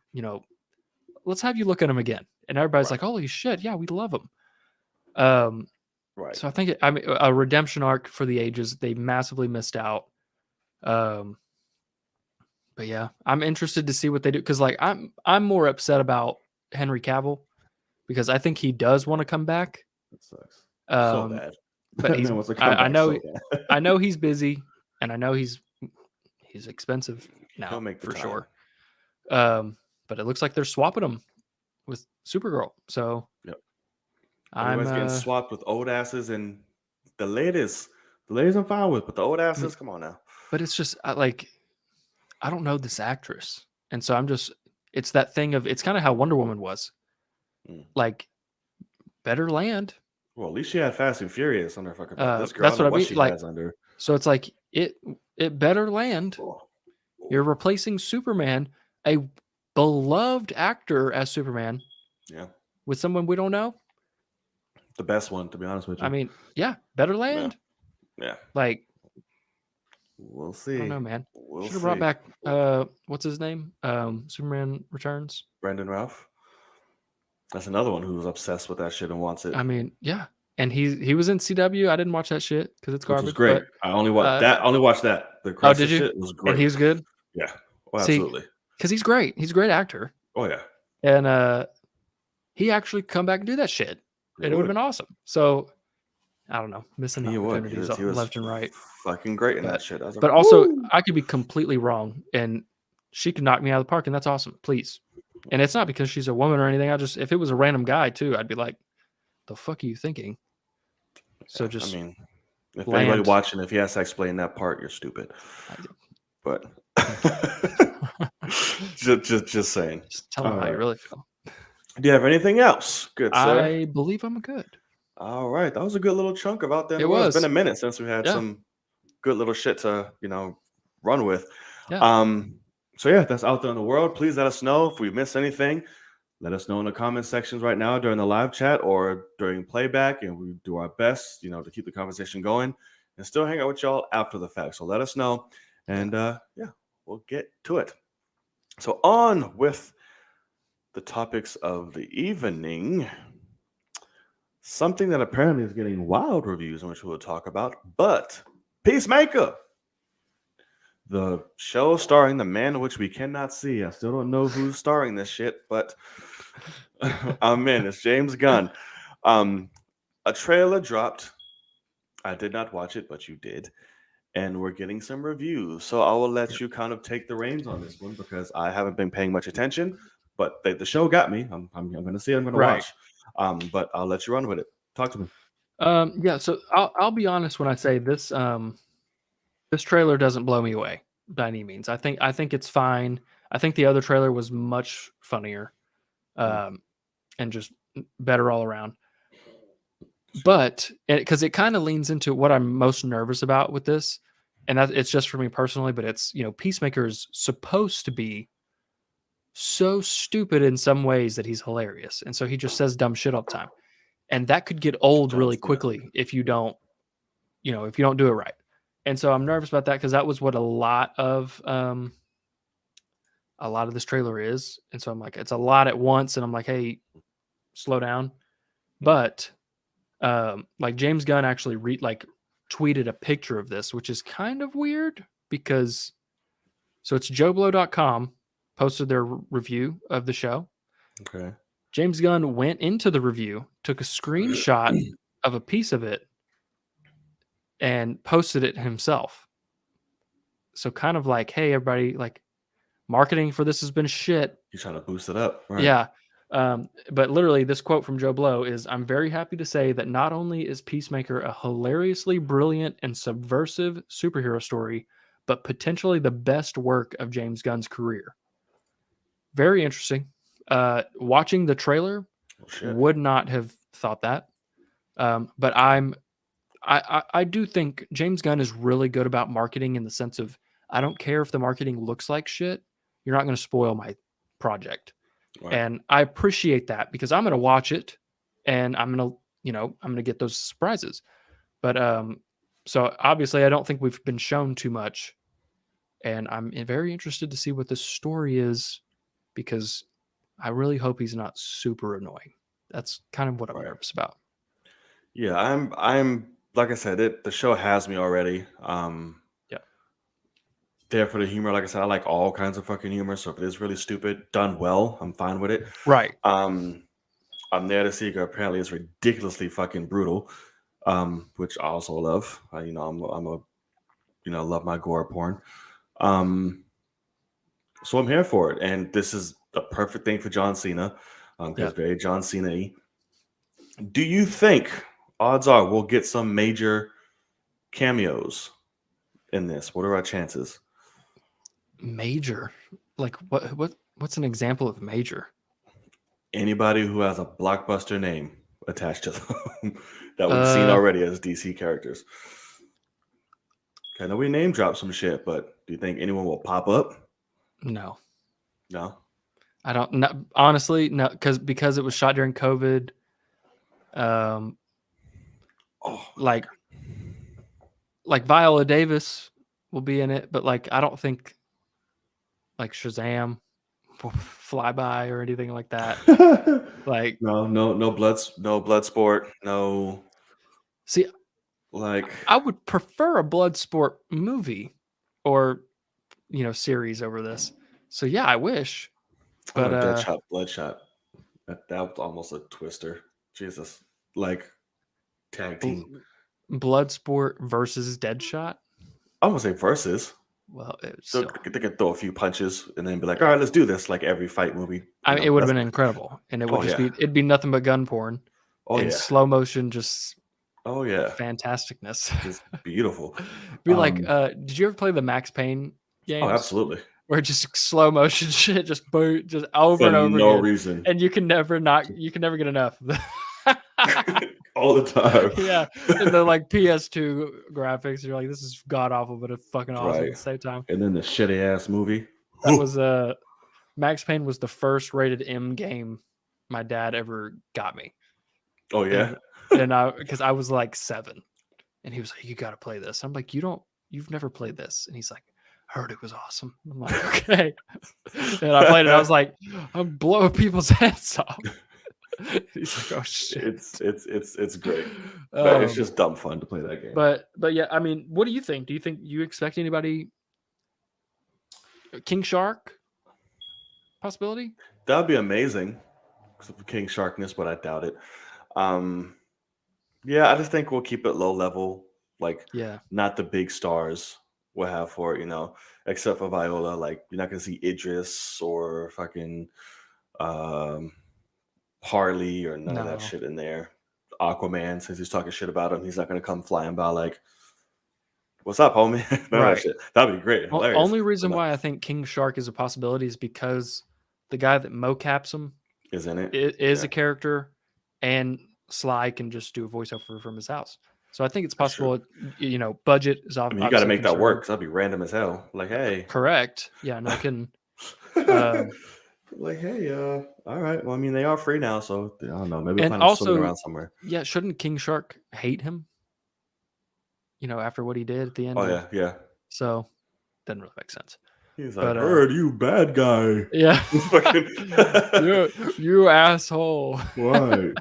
let's have you look at them again. And everybody's like, "Holy shit, yeah, we love them." Right. So I think a redemption arc for the ages. They massively missed out. But yeah, I'm interested to see what they do because like I'm more upset about Henry Cavill because I think he does want to come back. That sucks. So bad. But I know he's busy, and I know he's expensive now for sure. But it looks like they're swapping him with Supergirl. So yep. Everybody's getting swapped with old asses, and the ladies I'm fine with, but the old asses, come on now. But it's just I don't know this actress, and so it's that thing of it's kind of how Wonder Woman was. Like better land. Well, at least she had Fast and Furious under fucking belt. This girl, I That's don't know what I what mean. she Like, has under. so it's like it better land. Oh, You're replacing Superman, a beloved actor as Superman, yeah, with someone we don't know. the best one, to be honest with I you. mean, yeah, better Yeah, land. yeah. Like, We'll I don't see. know, man. We'll Should have brought see. back what's his name? Superman Returns. Brandon Ralph. That's another one who's obsessed with that shit and wants it, I mean, yeah. And he was in CW. I didn't watch that shit because it's which was garbage. great. But I only watched uh, that. Only watched that. The oh, did Crisis you? shit was And he great. was good. Yeah. Oh, See, absolutely. because he's great. He's a great actor. Oh yeah. And he actually come back and do that shit, He and it would have would. been awesome. So I don't know, missing He would. opportunities He was left and right. fucking great in that But shit. I was like, but also, woo. I could be completely wrong, and she could knock me out of the park, and that's awesome. Please. And it's not because she's a woman or anything. If it was a random guy too, I'd be like, the fuck are you thinking? So Yeah, I just mean, if anybody land. watching, if he has to explain that part, you're stupid. But just saying. Just tell them All how you right. really feel. Do you have anything else, good sir? I believe I'm good. All right, that was a good little chunk of out there in It the world. It's been was. a minute since we had Yeah. some good little shit to run with. Yeah. So yeah, that's out there in the world. Please let us know if we missed anything. Let us know in the comment sections right now during the live chat or during playback, and we do our best, to keep the conversation going and still hang out with y'all after the fact. So let us know, and yeah, we'll get to it. So on with the topics of the evening. Something that apparently is getting wild reviews, which we'll talk about, but Peacemaker, the show starring the man which we cannot see. I still don't know who's starring this shit, but I'm in. It's James Gunn. A trailer dropped. I did not watch it, but you did. And we're getting some reviews. So I will let you kind of take the reins on this one because I haven't been paying much attention, but the show got me. I'm going to see it. I'm going to Right. watch. But I'll let you run with it. Talk to me. Yeah. So I'll be honest when I say this. This trailer doesn't blow me away by any means. I think it's fine. I think the other trailer was much funnier, and just better all around. But because it kind of leans into what I'm most nervous about with this, and it's just for me personally, but it's Peacemaker is supposed to be so stupid in some ways that he's hilarious, and so he just says dumb shit all the time, and that could get old John really Cena. quickly if you don't do it right. And so I'm nervous about that because that was what a lot of this trailer is, and so I'm like, it's a lot at once, and I'm like, hey, slow down. But like James Gunn actually tweeted a picture of this, which is kind of weird because it's JoeBlow.com posted their review of the show. Okay. James Gunn went into the review, took a screenshot of a piece of it, and posted it himself. So kind of like, hey, everybody, like marketing for this has been shit. He's trying to boost it up. Right. Yeah. But literally, this quote from Joe Blow is, "I'm very happy to say that not only is Peacemaker a hilariously brilliant and subversive superhero story, but potentially the best work of James Gunn's career." Very interesting. Watching the trailer, would not have thought that. But I do think James Gunn is really good about marketing in the sense of, I don't care if the marketing looks like shit. You're not going to spoil my project. Right. And I appreciate that because I'm going to watch it and I'm going to get those surprises. But so obviously I don't think we've been shown too much, and I'm very interested to see what the story is because I really hope he's not super annoying. That's kind of what I'm nervous about. Yeah, I'm like I said, the show has me already. Yeah. There for the humor. Like I said, I like all kinds of fucking humor. So if it is really stupid, done well, I'm fine with it. Right. I'm there to see. Apparently, it's ridiculously fucking brutal, which I also love. I'm a love my gore porn. So I'm here for it, and this is a perfect thing for John Cena. Because very John Cena-y. Do you think odds are we'll get some major cameos in this? What are our chances? Major? Like what's an example of major? Anybody who has a blockbuster name, attached to them that we've seen Uh, already as DC characters? I know we name drop some shit, but do you think anyone will pop up? no, No. I don't. No, honestly, no, because it was shot during COVID. Um, Oh, like Viola Davis will be in it, but like I don't think like Shazam will fly by or anything like that. Like, no blood sport, no see, like I would prefer a Bloodsport movie or series over this. So yeah, I wish, I don't but know, Deadshot, Bloodshot. That was almost a twister. Jesus, like tag team. Bloodsport versus Deadshot. I won't say versus. Well, it's So still, they could throw a few punches and then be like, all yeah. right, let's do this. Like every fight movie, I mean, it would have That's been incredible, and it would oh just yeah, it'd be nothing but gun porn oh and yeah, slow motion, just oh yeah, fantasticness. just beautiful. Be like, did you ever play the Max Payne Oh, games absolutely. where just slow motion shit just boot just over For and over no again, reason, and you can never get enough. all the time. Yeah, and the like PS2 graphics, you're like, this is god awful, but it's fucking awesome Right. at the same time. And then the shitty ass movie. That was Max Payne was the first rated M game my dad ever got me, Oh yeah. and I because I was like 7, and he was like, you got to play this. I'm like, you've never played this, and he's like, heard it was awesome. I'm like, okay, and I played it. I was like, I'm blowing people's heads off. He's like, oh shit. It's great. But it's just dumb fun to play that game. But yeah, I mean, what do you think? Do you expect anybody? King Shark possibility? That would be amazing. King Sharkness, but I doubt it. Yeah, I just think we'll keep it low level, like Yeah, not the big stars we'll have for it, except for Viola. Like you're not gonna see Idris or fucking um Harley or none of that no, shit in there. Aquaman, since he's talking shit about him, he's not gonna come flying by like, "What's up, homie?" None of that right. shit. That'd be great, hilarious. Only But reason no, why I think King Shark is a possibility is because the guy that mocaps him is in it. is Yeah, a character, and Sly can just do a voiceover from his house. So I think it's that's true. possible. Budget is I mean, you got to obviously a make that work. concern. 'Cause that'd be random as hell. Like, hey, Correct. Yeah, no kidding. Um, like, hey, all right. Well, I mean, they are free now, so I don't know. Maybe and find them swimming also, around somewhere. yeah, shouldn't King Shark hate him? After what he did at the end Oh of, yeah, yeah. so doesn't really make sense. He's like, But heard you bad guy. yeah, Fucking you asshole. right,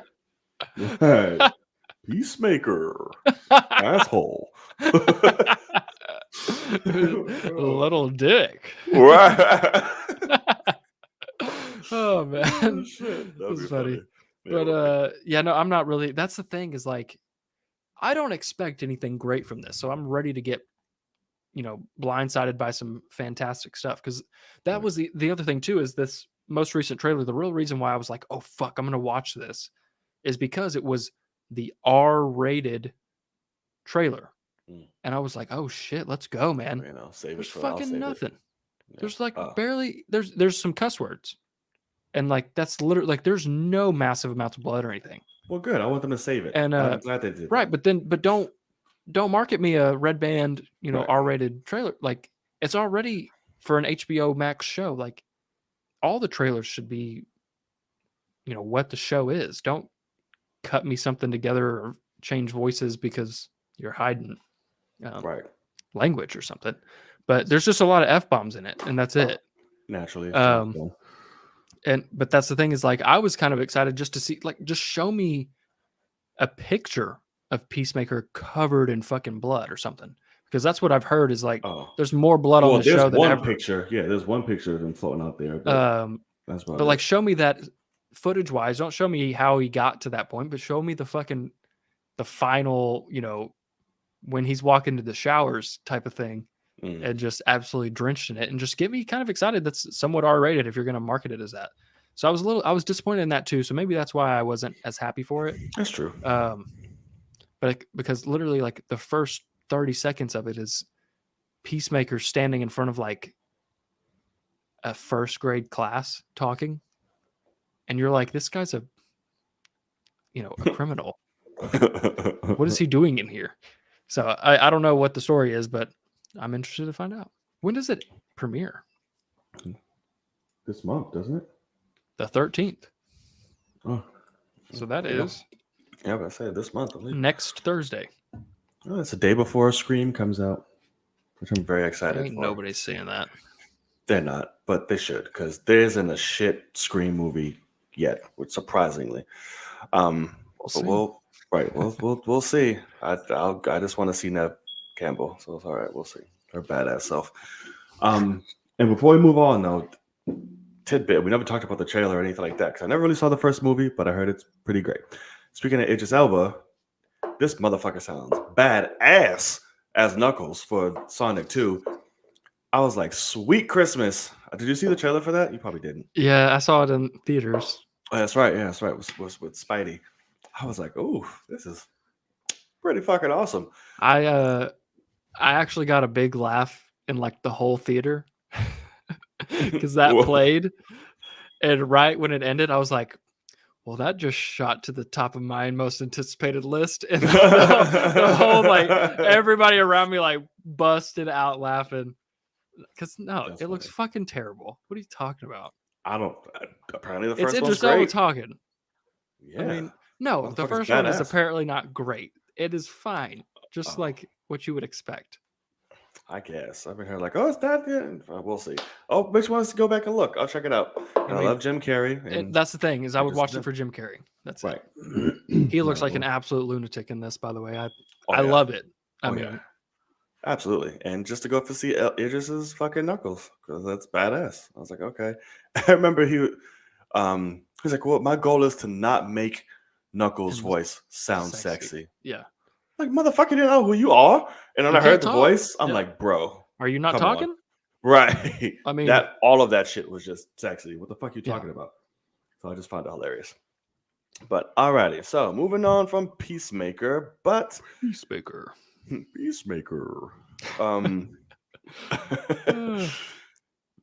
right. Peacemaker, asshole. Little dick. Right. Oh man, Oh, shit. That'd that's be funny. funny. Yeah, But yeah, no, I'm not really. That's the thing is like, I don't expect anything great from this, so I'm ready to get blindsided by some fantastic stuff, because that right. was the other thing too, is this most recent trailer. The real reason why I was like, oh fuck, I'm gonna watch this, is because it was the R-rated trailer, Mm. and I was like, oh shit, let's go, man. Save it There's for. I'll fucking save it. nothing. Yeah. There's like Oh, barely there's some cuss words, and like that's literally like there's no massive amounts of blood or anything. well, good. I want them to save it. And I'm glad they did right, that. but don't market me a red band, Right. R-rated trailer. Like, it's already for an HBO Max show. Like, all the trailers should be, what the show is. Don't cut me something together or change voices because you're hiding Right. language or something. But there's just a lot of F-bombs in it, and that's it. Naturally. But that's the thing, is like, I was kind of excited just to see, like, just show me a picture of Peacemaker covered in fucking blood or something, because that's what I've heard is like, Oh. there's more blood on Well, the there's show than one ever. picture. Yeah, there's one picture of him floating out there, but that's about But like, it. show me that footage wise. Don't show me how he got to that point, but show me the final, when he's walking to the showers type of thing, and just absolutely drenched in it, and just get me kind of excited. That's somewhat R-rated if you're going to market it as that. So I was disappointed in that too. So maybe that's why I wasn't as happy for it. That's true. But because literally like the first 30 seconds of it is Peacemaker standing in front of like a first grade class talking, and you're like, this guy's a a criminal. What is he doing in here? So I don't know what the story is, but I'm interested to find out. When does it premiere? This month, doesn't it? The 13th. Oh, So that is yeah, but I say this month, I believe. next Thursday. Oh, it's the day before Scream comes out, which I'm very excited Ain't for. nobody's seeing that. They're not, but they should, because there isn't a shit Scream movie yet, which surprisingly. We'll But see. we'll see. I just want to see Nev Campbell, so it's all right. We'll see her badass self. And before we move on, though, tidbit: we never talked about the trailer or anything like that because I never really saw the first movie, but I heard it's pretty great. Speaking of Idris Elba, this motherfucker sounds badass as Knuckles for Sonic 2. I was like, sweet Christmas. Did you see the trailer for that? You probably didn't. Yeah, I saw it in theaters. Oh, that's right. Yeah, that's right. It was with Spidey. I was like, oh, this is pretty fucking awesome. I actually got a big laugh in like the whole theater because that played, and right when it ended, I was like, well, that just shot to the top of my most anticipated list, and the whole like everybody around me like busted out laughing because That's it looks funny. fucking terrible. What are you talking about? I don't. Apparently, the It's first one's Idris Elba great. talking. Yeah. I mean, no, the Motherfucker's first one is badass. apparently not great. It is fine, just like what you would expect. I guess I've been hearing like, oh, it's that. Yeah. We'll see. Oh, makes me want us to go back and look. I'll check it out. And I mean, love Jim Carrey. And that's the thing is I would Idris watch it Elba. for Jim Carrey. That's right. it. He looks like an absolute lunatic in this. By the way, I yeah. love it. I Oh, mean, yeah. Absolutely. And just to go to see Idris's fucking Knuckles because that's badass. I was like, okay. I remember he's like, well, my goal is to not make Knuckles' voice sound sexy. Yeah. Like, motherfucker, you know who you are. And when You I heard can't the talk. voice, I'm Yeah. like, bro. Are you not come talking? on. Right. I mean, that all of that shit was just sexy. What the fuck are you talking about? So I just found it hilarious. But alrighty, so moving on from Peacemaker, but Peacemaker.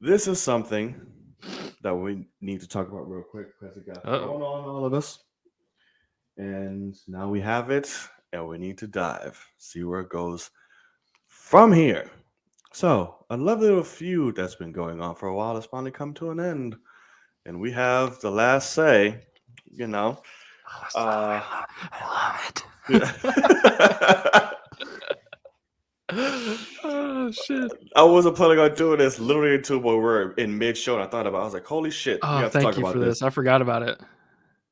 This is something that we need to talk about real quick because it got thrown on all of us. And now we have it, and we need to dive, see where it goes from here. So, a lovely little feud that's been going on for a while has finally come to an end. And we have the last say, you know. I love it. Oh, shit. I wasn't planning on doing this literally until we were in mid-show, and I thought about it. I was like, holy shit. Oh, we have to thank talk you about for this. I forgot about it.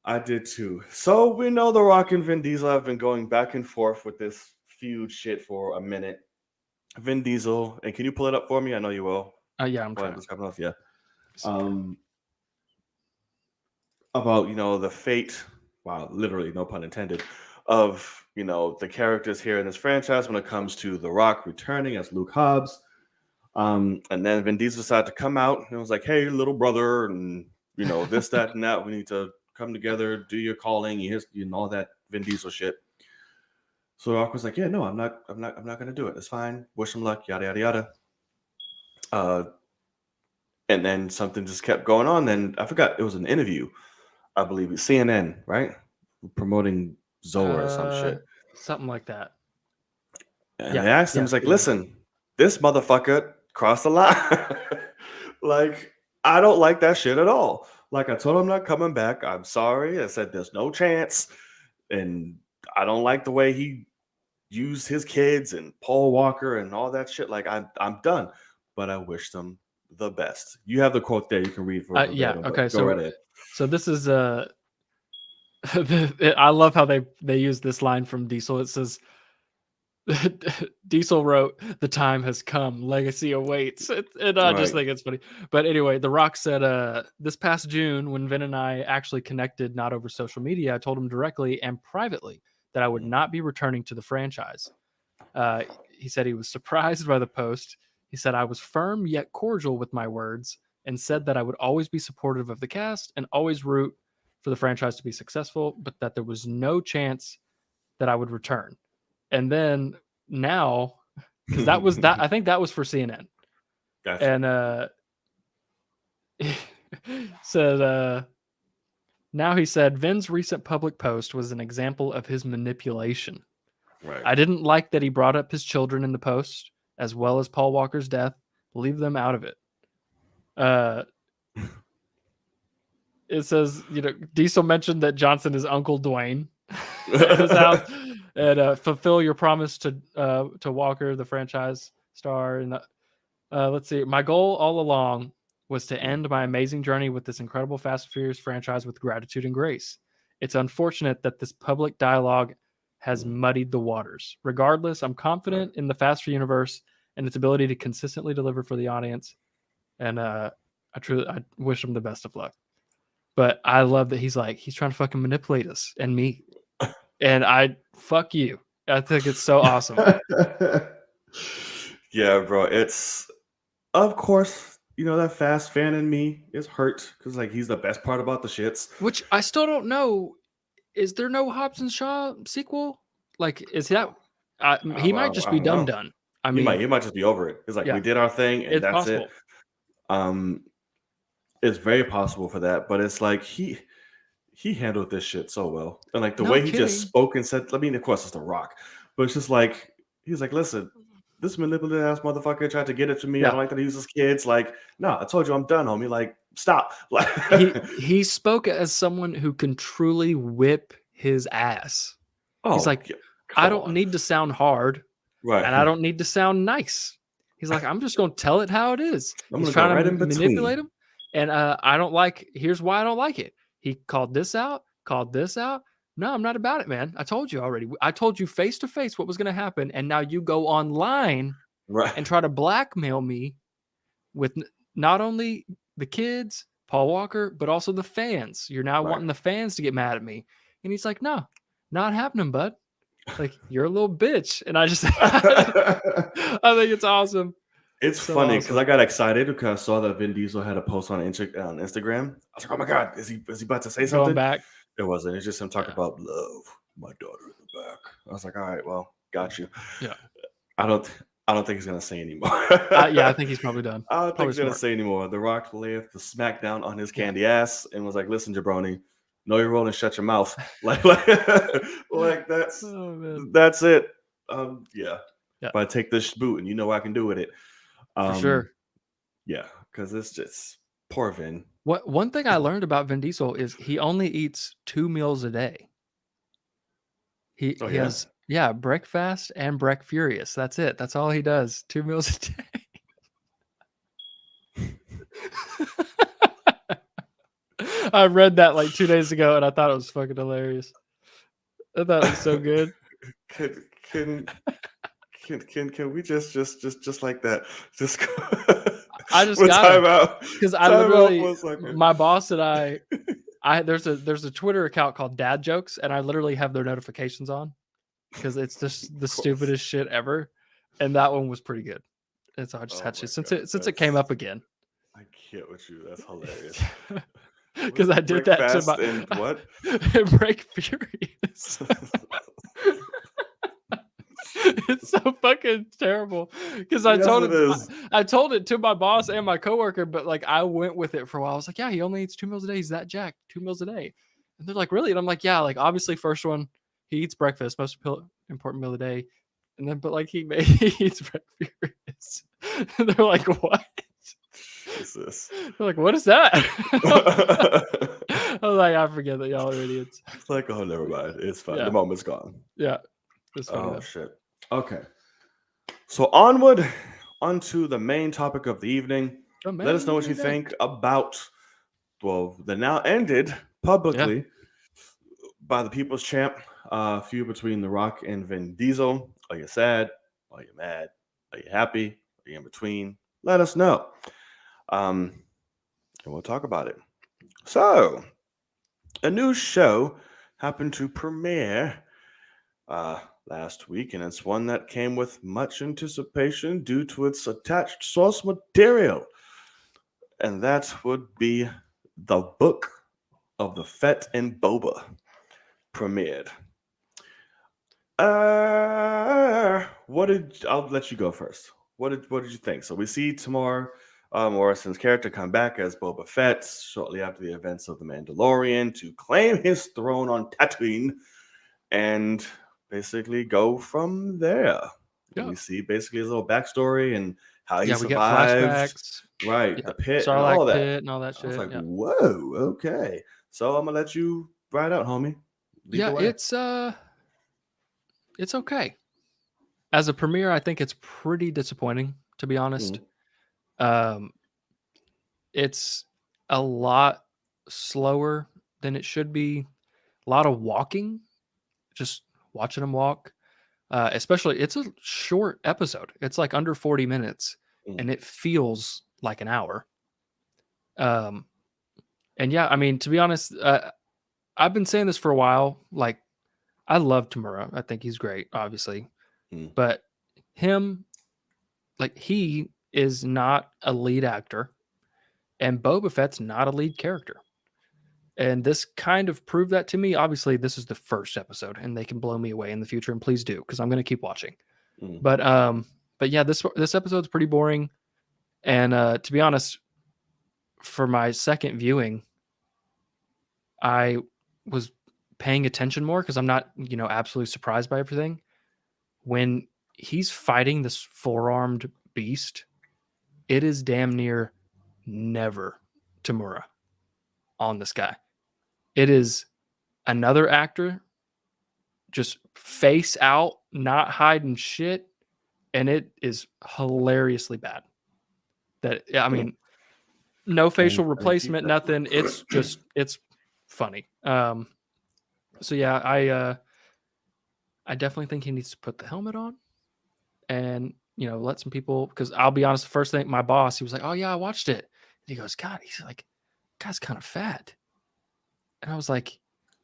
I did too. So we know The Rock and Vin Diesel have been going back and forth with this feud shit for a minute. Vin Diesel, and can you pull it up for me? I know you will. Yeah, I'm trying. Yeah. About the fate. Wow, literally, no pun intended. Of the characters here in this franchise when it comes to The Rock returning as Luke Hobbs. And then Vin Diesel decided to come out and was like, "Hey, little brother, and this, that, and that. We need to come together, do your calling, all that Vin Diesel shit." So Rock was like, "Yeah, no, I'm not gonna do it. It's fine. Wish him luck. Yada yada yada." And then something just kept going on. Then I forgot it was an interview, I believe, CNN, right, promoting Zoa or some shit, something like that. And they asked him, "It's like, listen, this motherfucker crossed the line. Like, I don't like that shit at all. Like, I told him I'm not coming back. I'm sorry. I said there's no chance, and I don't like the way he used his kids and Paul Walker and all that shit. Like, I'm done. But I wish them the best." You have the quote there. You can read for okay. Go right ahead. So this is I love how they use this line from Diesel. It says, Diesel wrote, "The time has come. Legacy awaits." And I just think it's funny. But anyway, The Rock said, this past June, when Vin and I actually connected, not over social media, I told him directly and privately that I would not be returning to the franchise. He said he was surprised by the post. He said, "I was firm yet cordial with my words and said that I would always be supportive of the cast and always root for the franchise to be successful, but that there was no chance that I would return." And then now, because that was that, I think that was for CNN. Gotcha. And said, Now he said Vin's recent public post was an example of his manipulation. Right. I didn't like that he brought up his children in the post, as well as Paul Walker's death. Leave them out of it. It says, Diesel mentioned that Johnson is Uncle Dwayne at his house, and fulfill your promise to Walker, the franchise star. And let's see, my goal all along was to end my amazing journey with this incredible Fast and Furious franchise with gratitude and grace. It's unfortunate that this public dialogue has muddied the waters. Regardless, I'm confident in the Faster universe and its ability to consistently deliver for the audience. And I wish him the best of luck. But I love that he's trying to fucking manipulate us and me. And fuck you. I think it's so awesome. Yeah, bro. It's, of course, that Fast fan in me is hurt because like he's the best part about the shits. Which I still don't know. Is there no Hobbs and Shaw sequel? Like, is that he might just I be don't know. done. I He mean, might just be over it. It's like yeah, we did our thing and it's that's possible. it. It's very possible for that, but it's like he handled this shit so well, and like the No way he just kidding. spoke and said. I mean, of course, it's The Rock, but it's just like he's like, listen, this manipulative ass motherfucker tried to get it to me. I Yeah. don't like that he uses kids. Like, no, I told you I'm done, homie. Like, stop. Like, He spoke as someone who can truly whip his ass. He's like, yeah, I come don't on. need to sound hard, Right, and I don't need to sound nice. He's like, I'm just going to tell it how it is. I'm He's gonna go trying right to in manipulate between. him, and I don't like. Here's why I don't like it. He called this out. Called this out. No, I'm not about it, man. I told you already. I told you face to face what was going to happen, and now you go online Right, and try to blackmail me with not only the kids, Paul Walker, but also the fans. You're now right. wanting the fans to get mad at me. And he's like, no, not happening, bud. Like, you're a little bitch. And I just, I think it's awesome. It's So funny because I awesome. got excited because I saw that Vin Diesel had a post on Instagram. I was like, oh my god, is he about to say Going something? back. It wasn't. It's just him talking Yeah. about love, my daughter in the back. I was like, all right, well, got you. Yeah. I don't think he's gonna say anymore. Yeah, I think he's probably done. I don't think Probably he's gonna smart. say anymore. The Rock laid the smackdown on his Yeah. candy ass and was like, listen, jabroni, know your role and shut your mouth. Like that's Oh, man. that's it. Yeah. Yeah. But I take this boot and you know what I can do with it. For sure. Yeah, because it's just poor Vin. One thing I learned about Vin Diesel is he only eats 2 meals a day. He Oh he yeah. has breakfast and break furious. That's it. That's all he does. 2 meals a day. I read that like 2 days ago and I thought it was fucking hilarious. I thought it was so good. Can we just like that? Just go. I just We'll got time it out. because I Time out literally, for a second. my boss and I there's a Twitter account called Dad Jokes, and I literally have their notifications on because it's just the stupidest shit ever. And that one was pretty good. And so I just Oh had to my since God, it came up again. I can't with you. That's hilarious. Because I did that to Breakfast my and what? break furious. It's so fucking terrible because I Yes, told it it is. I told it to my boss and my coworker, but like I went with it for a while. I was like, yeah, he only eats 2 meals a day. He's that jacked, 2 meals a day. And they're like, really? And I'm like, yeah, like obviously first one, he eats breakfast, most important meal of the day. And then but like he eats break furious. And they're like, what? Jesus. They're like, what is that? I was like, I forget that y'all are idiots. It's like, oh, never mind. It's fine. Yeah. The moment's gone. Yeah. It's funny Oh though. shit. Okay. So onward onto the main topic of the evening. Let us know what you think about the now ended publicly by the People's Champ feud between The Rock and Vin Diesel. Are you sad? Are you mad? Are you happy? Are you in between? Let us know. And we'll talk about it. So, a new show happened to premiere last week, and it's one that came with much anticipation due to its attached source material. And that would be the Book of the Fett and Boba premiered. I'll let you go first. What did you think? So we see Tamar Morrison's character come back as Boba Fett shortly after the events of The Mandalorian to claim his throne on Tatooine and basically go from there. And Yeah. we see basically his little backstory and how he Yeah, we get survived, flashbacks. right? Yeah. The pit and Sarlacc all that. pit and all that I was shit. like, Yeah. whoa, okay. So I'm gonna let you ride out, homie. Lead Yeah, the way. it's okay. As a premiere, I think it's pretty disappointing, to be honest. Mm, Um, it's a lot slower than it should be. A lot of walking, just watching them walk. Especially, it's a short episode. It's like under 40 minutes, mm, and it feels like an hour. Um, and yeah, I mean, to be honest, I've been saying this for a while. Like, I love Tamura. I think he's great, obviously, mm, but him, like, he is not a lead actor, and Boba Fett's not a lead character. And this kind of proved that to me. Obviously, this is the first episode, and they can blow me away in the future, and please do, because I'm going to keep watching. mm. But yeah, this episode's pretty boring. And to be honest, for my second viewing, I was paying attention more because I'm not, absolutely surprised by everything. When he's fighting this four-armed beast, it is damn near never Tamura on this guy. It is another actor just face out, not hiding shit, and it is hilariously bad. That I Hmm. mean, no And facial keep replacement, that. nothing. It's funny. So yeah, I definitely think he needs to put the helmet on and let some people, because I'll be honest, the first thing my boss, he was like, "Oh yeah, I watched it." And he goes, "God," he's like, "Guy's kind of fat." And I was like,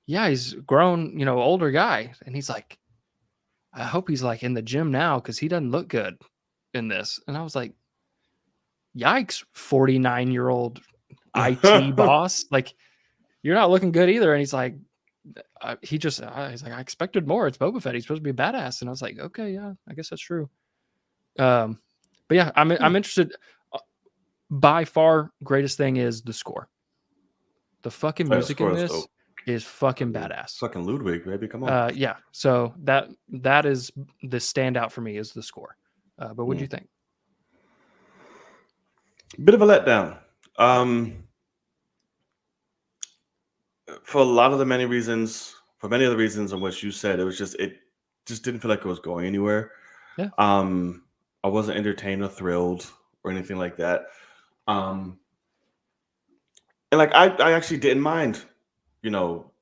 "Yeah, he's grown, older guy." And he's like, "I hope he's like in the gym now because he doesn't look good in this." And I was like, "Yikes, 49-year-old IT boss. Like, you're not looking good either." And he's like, he's like, "I expected more. It's Boba Fett. He's supposed to be a badass." And I was like, "Okay, yeah, I guess that's true." Um, but yeah, I'm interested. Uh, By far, greatest thing is the score. The fucking That music in score is this dope. is fucking badass. Fucking Ludwig, baby, come on. Yeah, so that is the standout for me is the score. But what do you Mm. think? Bit of a letdown. Um, for a lot of the many reasons, for many of the reasons in which you said, it just didn't feel like it was going anywhere. Yeah, Um, I wasn't entertained or thrilled or anything like that. Um, and like I actually didn't mind, you know,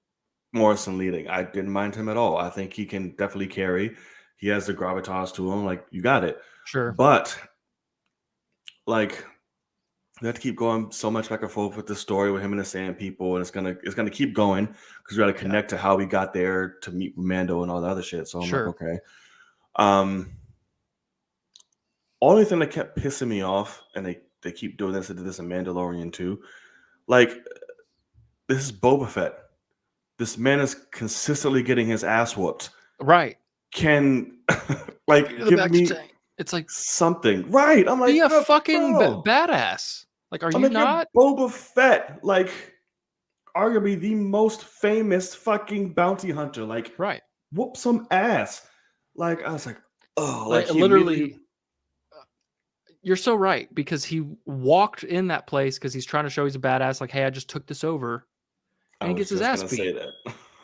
Morrison leading. I didn't mind him at all. I think he can definitely carry. He has the gravitas to him. Like you got it. sure. But like we have to keep going so much back and forth with the story with him and the Sand People, and it's gonna keep going because we got to Yeah, connect to how we got there to meet Mando and all the other shit. So I'm like, sure. okay. Um, only thing that kept pissing me off, and they keep doing this. They did this in Mandalorian too. Like this is Boba Fett. This man is consistently getting his ass whooped. Right. Can Take me like to the give back to me tank. It's like, something, right? I'm be like, a fucking bro. badass. Like, are I'm you like, you're not? Boba Fett, like arguably the most famous fucking bounty hunter. Like, Right. whoop some ass. Like, I was like, oh, like Like, he immediately. literally, you're so right because he walked in that place because he's trying to show he's a badass. Like, hey, I just took this over, I and he was gets his just ass gonna say beat.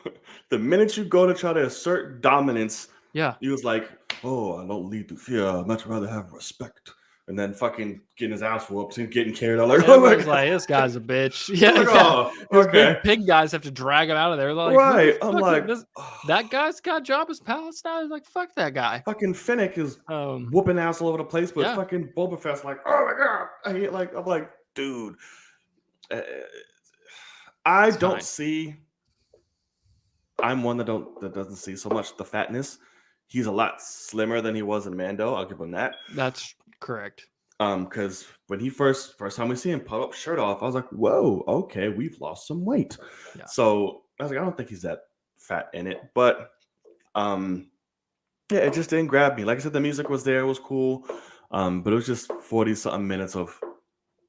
that. The minute you go to try to assert dominance, Yeah. he was like, "Oh, I don't lead through fear. I'd much rather have respect." And then fucking getting his ass whooped and getting carried out. Like, And oh my everybody's god. like, this guy's a bitch. I'm Yeah, like, yeah. oh, Those okay. big pig guys have to drag him out of there. They're like, look at Right. I'm fucking like, this. That guy's got Jabba's palace now. He's like, fuck that guy. fucking Finnick is Um, whooping ass all over the place, but yeah, fucking Boba Fett's like, oh my god. I'm like, dude. uh, I it's don't fine. see. I'm one that doesn't see so much the fatness. He's a lot slimmer than he was in Mando. I'll give him that. That's correct. Because when he first time we see him pop up shirt off, I was like, whoa, okay, we've lost some weight. Yeah. So I was like, I don't think he's that fat in it, but yeah, it just didn't grab me. Like I said, the music was there, it was cool, but it was just 40 something minutes of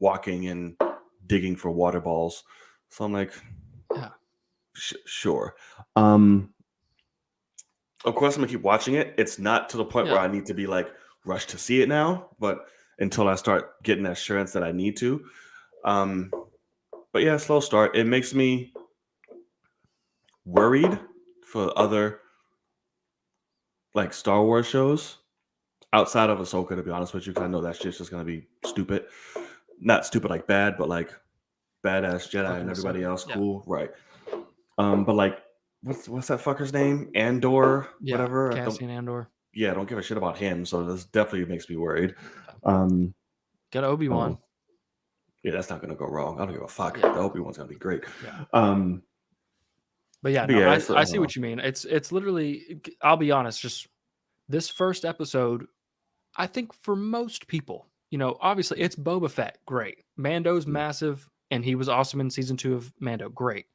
walking and digging for water balls. So I'm like, Yeah. sure. Of course, I'm gonna keep watching it. It's not to the point where Yeah. I need to be like rushed to see it now, but until I start getting assurance that I need to. Um, but yeah, slow start. It makes me worried for other like Star Wars shows outside of Ahsoka, to be honest with you, because I know that shit's just gonna be stupid. Not stupid like bad, but like badass Jedi and Fucking everybody Ahsoka. else Yeah. cool, right? But like, what's that fucker's name? Andor, Yeah. whatever. Cassian Andor. I don't give a shit about him, so this definitely makes me worried. Um, Got Obi-Wan. oh, yeah, that's not gonna go wrong. I don't give a fuck. Yeah. The Obi-Wan's gonna be great. Yeah. Um, But yeah, but no, yeah, I I I don't see know. what you mean. It's literally, I'll be honest, just this first episode, I think for most people, obviously it's Boba Fett, great. Mando's Mm, massive, and he was awesome in season 2 of Mando, great.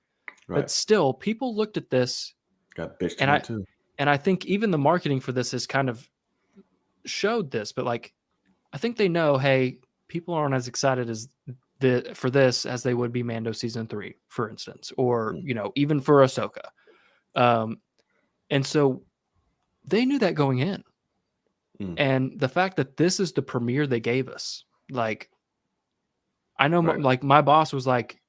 But right, still, people looked at this, got bitched and about I too. and I think even the marketing for this has kind of showed this, but like I think they know, hey, people aren't as excited for this as they would be Mando season 3, for instance, or Mm, even for Ahsoka. Um, and so they knew that going in. mm, And the fact that this is the premiere they gave us, like I know, right. like my boss was like,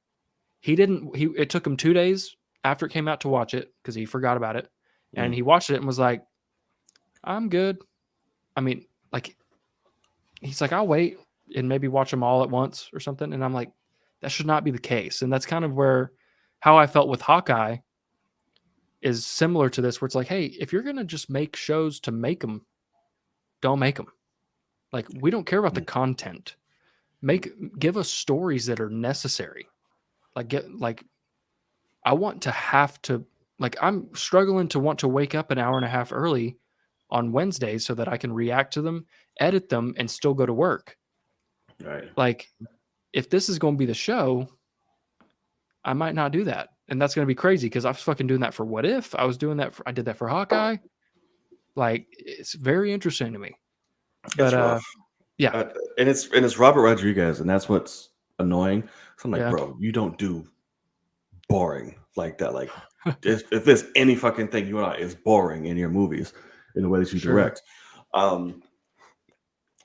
it took him 2 days after it came out to watch it because he forgot about it, and Mm, he watched it and was like, I'm good. I mean, like he's like, I'll wait and maybe watch them all at once or something. And I'm like, that should not be the case. And that's kind of how I felt with Hawkeye is similar to this, where it's like, hey, if you're gonna just make shows to make them, don't make them. Like we don't care about the mm, content. Give us stories that are necessary. Like I want to have to like I'm struggling to want to wake up an hour and a half early on Wednesdays so that I can react to them, edit them, and still go to work. right. Like if this is going to be the show, I might not do that. And that's going to be crazy because I was fucking doing that for What If. I did that for Hawkeye. Like it's very interesting to me. But It's rough. yeah, And it's Robert Rodriguez, and that's what's annoying. So I'm like, yeah, bro, you don't do boring like that. Like, if there's any fucking thing you are, is boring in your movies, in the way that you sure. direct.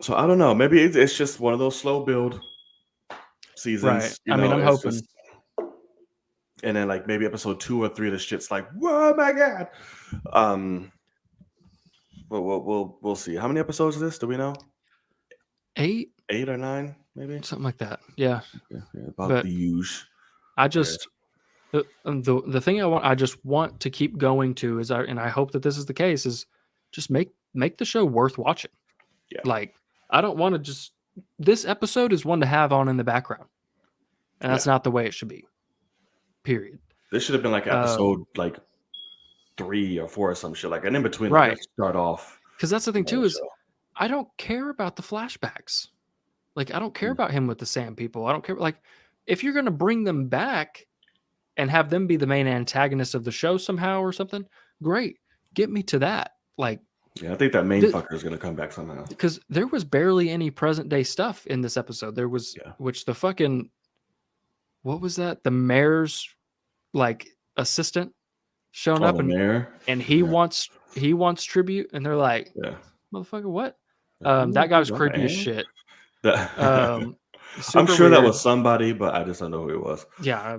So I don't know. Maybe it's just one of those slow build Right. seasons. I mean, I'm It's just, hoping. and then like maybe episode 2 or 3, the shit's like, whoa, my god. Um, but we'll see. How many episodes is this? Do we know? 8, 8 or 9, maybe. something like that. Yeah. Yeah, about But the huge. I Yeah. just the thing I just want to keep going to and I hope that this is the case is just make the show worth watching. Yeah. Like I don't want to just this episode is one to have on in the background. And that's Yeah. not the way it should be. Period. This should have been like episode like 3 or 4 or some shit. Like, and in between, like, Right. let's start off. Because that's the thing too The is show. I don't care about the flashbacks. Like I don't care Mm, about him with the Sand People. I don't care. Like if you're gonna bring them back and have them be the main antagonist of the show somehow or something, great. Get me to that. Like yeah, I think that main fucker is gonna come back somehow. because there was barely any present day stuff in this episode. There was Yeah. which the fucking what was that? The mayor's like assistant showing Oh, up the mayor. and he Yeah. wants tribute and they're like, Yeah. motherfucker, what? Like, That guy was who I creepy as am? shit. That- I'm Super sure that weird. was somebody, but I just don't know who it was. Yeah,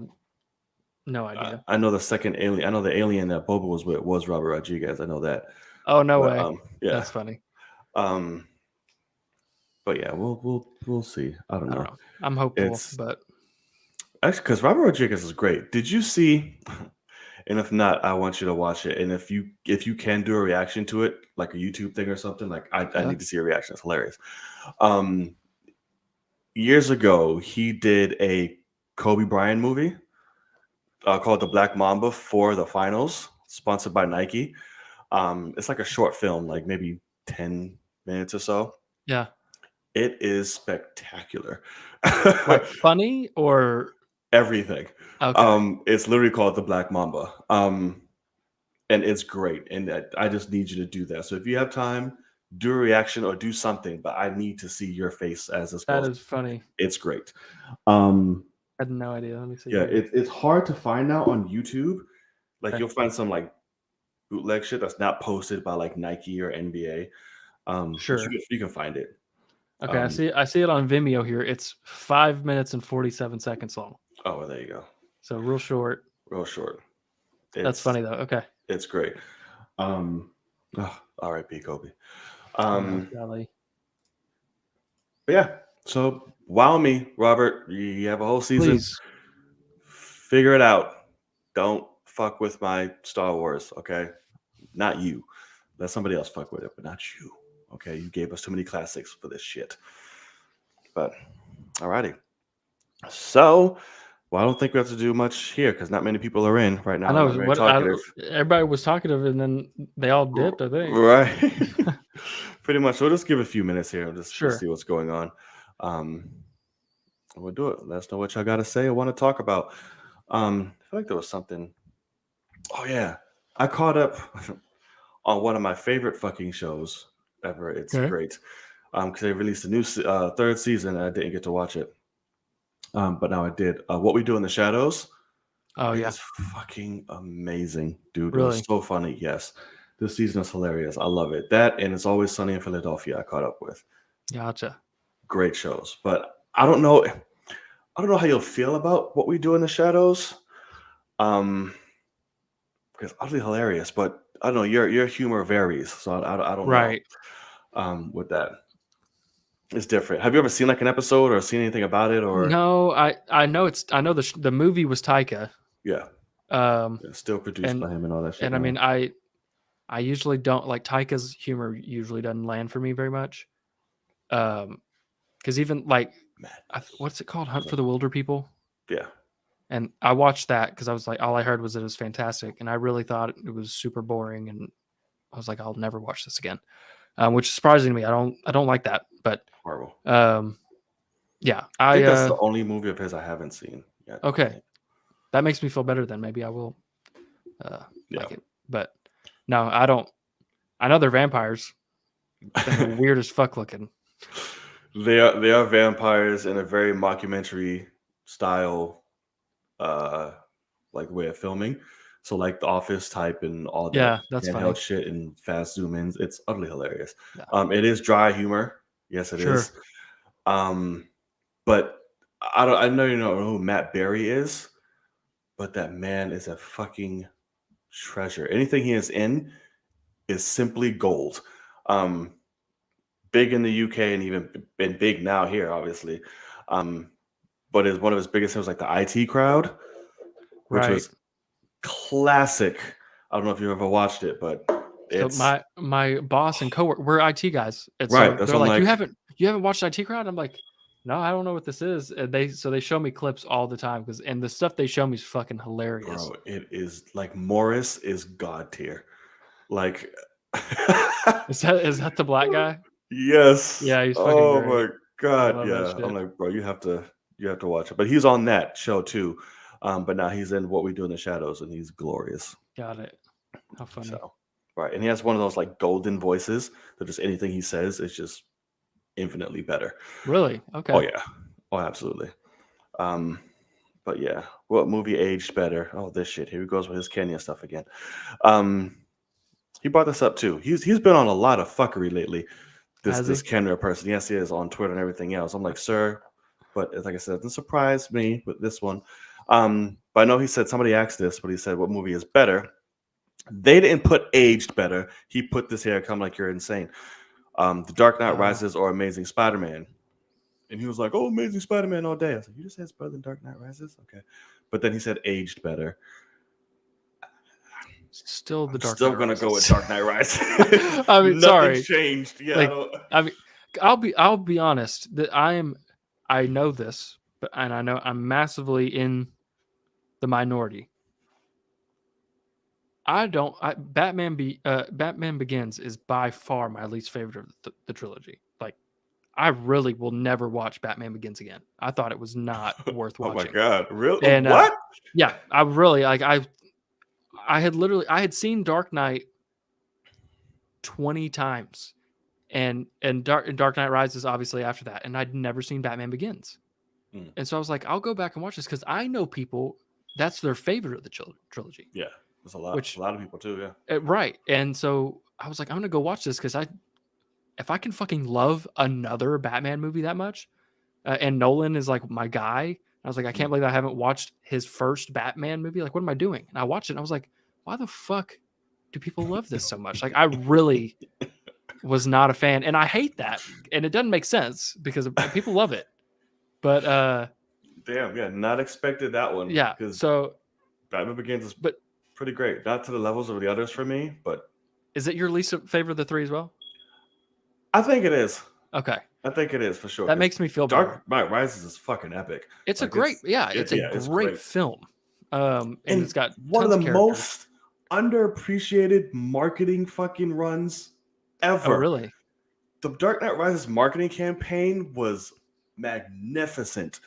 no idea. I know the second alien. I know the alien that Boba was with was Robert Rodriguez. I know that. Oh no But way. yeah. That's funny. Um. But yeah, we'll see. I don't I don't know. know. I'm hopeful, It's but actually because Robert Rodriguez is great. Did you see? And if not, I want you to watch it. And if you can do a reaction to it, like a YouTube thing or something, like I yeah. need to see a reaction. It's hilarious. Years ago, he did a Kobe Bryant movie called The Black Mamba for the finals, sponsored by Nike. It's like a short film, like maybe 10 minutes or so. Yeah. It is spectacular. Like funny or Everything. okay. It's literally called The Black Mamba. And it's great. And I just need you to do that. So if you have time, do a reaction or do something, but I need to see your face as this That goes. is funny. It's great. Um, I had no idea. Let me see yeah, here. it's hard to find now on YouTube. Like Okay. you'll find some like bootleg shit that's not posted by like Nike or NBA. But Sure. you can find it. Okay, I see it on Vimeo here. It's 5 minutes and 47 seconds long. Oh, well, there you go. So real short. Real short. That's It's funny though. Okay. it's great. R.I.P. Kobe. I know, Um, golly. but yeah. So wow me, Robert. You have a whole season. Please. Figure it out. Don't fuck with my Star Wars, okay? Not you. Let somebody else fuck with it, but not you. Okay, you gave us too many classics for this shit. But alrighty. So, well, I don't think we have to do much here because not many people are in right I now. I'm know not very what talkative. everybody was talkative and then they all dipped, I think. Right. Pretty much. We'll just give a few minutes here and just we'll Sure. see what's going on. We'll do it. Let us know what y'all got to say or want to talk about. I feel like there was something. Oh yeah, I caught up on one of my favorite fucking shows ever. It's Okay. great. Because they released a new third season and I didn't get to watch it. But now I did. What We Do in the Shadows. Oh yeah. It's fucking amazing, dude. It was Really? so funny. Yes, this season is hilarious. I love it. That and It's Always Sunny in Philadelphia. I caught up with Gotcha. great shows, but I don't know. I don't know how you'll feel about What We Do in the Shadows. Because utterly hilarious, but I don't know. Your humor varies, so I don't know. Right. With that, it's different. Have you ever seen like an episode or seen anything about it? Or No, I know the movie was Taika. yeah, Um it's still produced and by him and all that shit and I now. mean I usually don't like Taika's humor usually doesn't land for me very much. Because even like what's it called? Hunt for the Wilder People? Yeah, And I watched that because I was like, all I heard was that it was fantastic, and I really thought it was super boring, and I was like, I'll never watch this again, which is surprising to me. I don't like that, but horrible. yeah, I think that's the only movie of his I haven't seen yet. I okay, think. that makes me feel better. Then maybe I will Yeah. like it, but no, I don't. I know they're vampires. They're weird as fuck looking. They are vampires in a very mockumentary style, uh, like way of filming. So like The Office type and all that Yeah, that's funny. handheld shit and fast zoom ins. It's utterly hilarious. Yeah. It is dry humor. Yes, it Sure. is. But I know you don't know who Matt Berry is, but that man is a fucking treasure. Anything he is in is simply gold. Um, Big in the UK and even been big now here, obviously. But is one of his biggest hits like the IT Crowd, which Right. was classic. I don't know if you ever watched it, but So it's my boss and coworker, we're IT guys, and right. so That's they're what I'm like, like, you haven't watched IT Crowd? I'm like, no, I don't know what this is. And they show me clips all the time and the stuff they show me is fucking hilarious. bro. It is like Morris is god tier. Like, Is that the black guy? yes. Yeah, he's fucking Oh great. my I god, love that yeah. I'm shit. like, bro, you have to watch it. But he's on that show too. But now he's in What We Do in the Shadows, and he's glorious. Got it. How funny. So, right, and he has one of those like golden voices that just anything he says is just infinitely better. Really? Okay. Oh yeah, oh absolutely. But yeah, what movie aged better? Oh, this shit. Here he goes with his Kenya stuff again. He brought this up too. He's been on a lot of fuckery lately. This Kenya person, yes, he is on Twitter and everything else. I'm like, sir, but like I said, it doesn't surprise me with this one. But I know he said somebody asked this, but he said, "What movie is better?" They didn't put aged better. He put this here. Come like you're insane. The Dark Knight Rises or Amazing Spider-Man. And he was like, "Oh, Amazing Spider-Man all day." I was like, "You just said it's better than Dark Knight Rises?" Okay. But then he said aged better. Still the Dark Still Knight gonna Rises. go with Dark Knight Rises. I mean, sorry. Changed. Yeah. Like, I mean, I'll be honest that I know this, and I know I'm massively in the minority. Batman Begins is by far my least favorite of the trilogy. Like, I really will never watch Batman Begins again. I thought it was not worth watching. Oh my god, really? And what? Yeah, I really like. I had seen Dark Knight 20 times, and Dark Knight Rises obviously after that, and I'd never seen Batman Begins, and so I was like, I'll go back and watch this because I know people that's their favorite of the trilogy, Yeah, there's a which lot of people too. Yeah, right, and so I was like, I'm gonna go watch this because if I can fucking love another Batman movie that much, and Nolan is like my guy. I was like, I can't believe I haven't watched his first Batman movie. Like, what am I doing? And I watched it and I was like, why the fuck do people love this so much? Like, I really was not a fan. And I hate that. And it doesn't make sense because people love it. But damn, yeah, not expected that one. yeah. Because So, Batman Begins is but pretty great. Not to the levels of the others for me, but is it your least favorite of the three as well? I think it is. Okay. I think it is for sure. That makes me feel better. Dark Knight Rises is fucking epic. It's Like, a great, it's a it's great film. And it's got one of tons the characters. most underappreciated marketing fucking runs ever. Oh, really? The Dark Knight Rises marketing campaign was magnificent.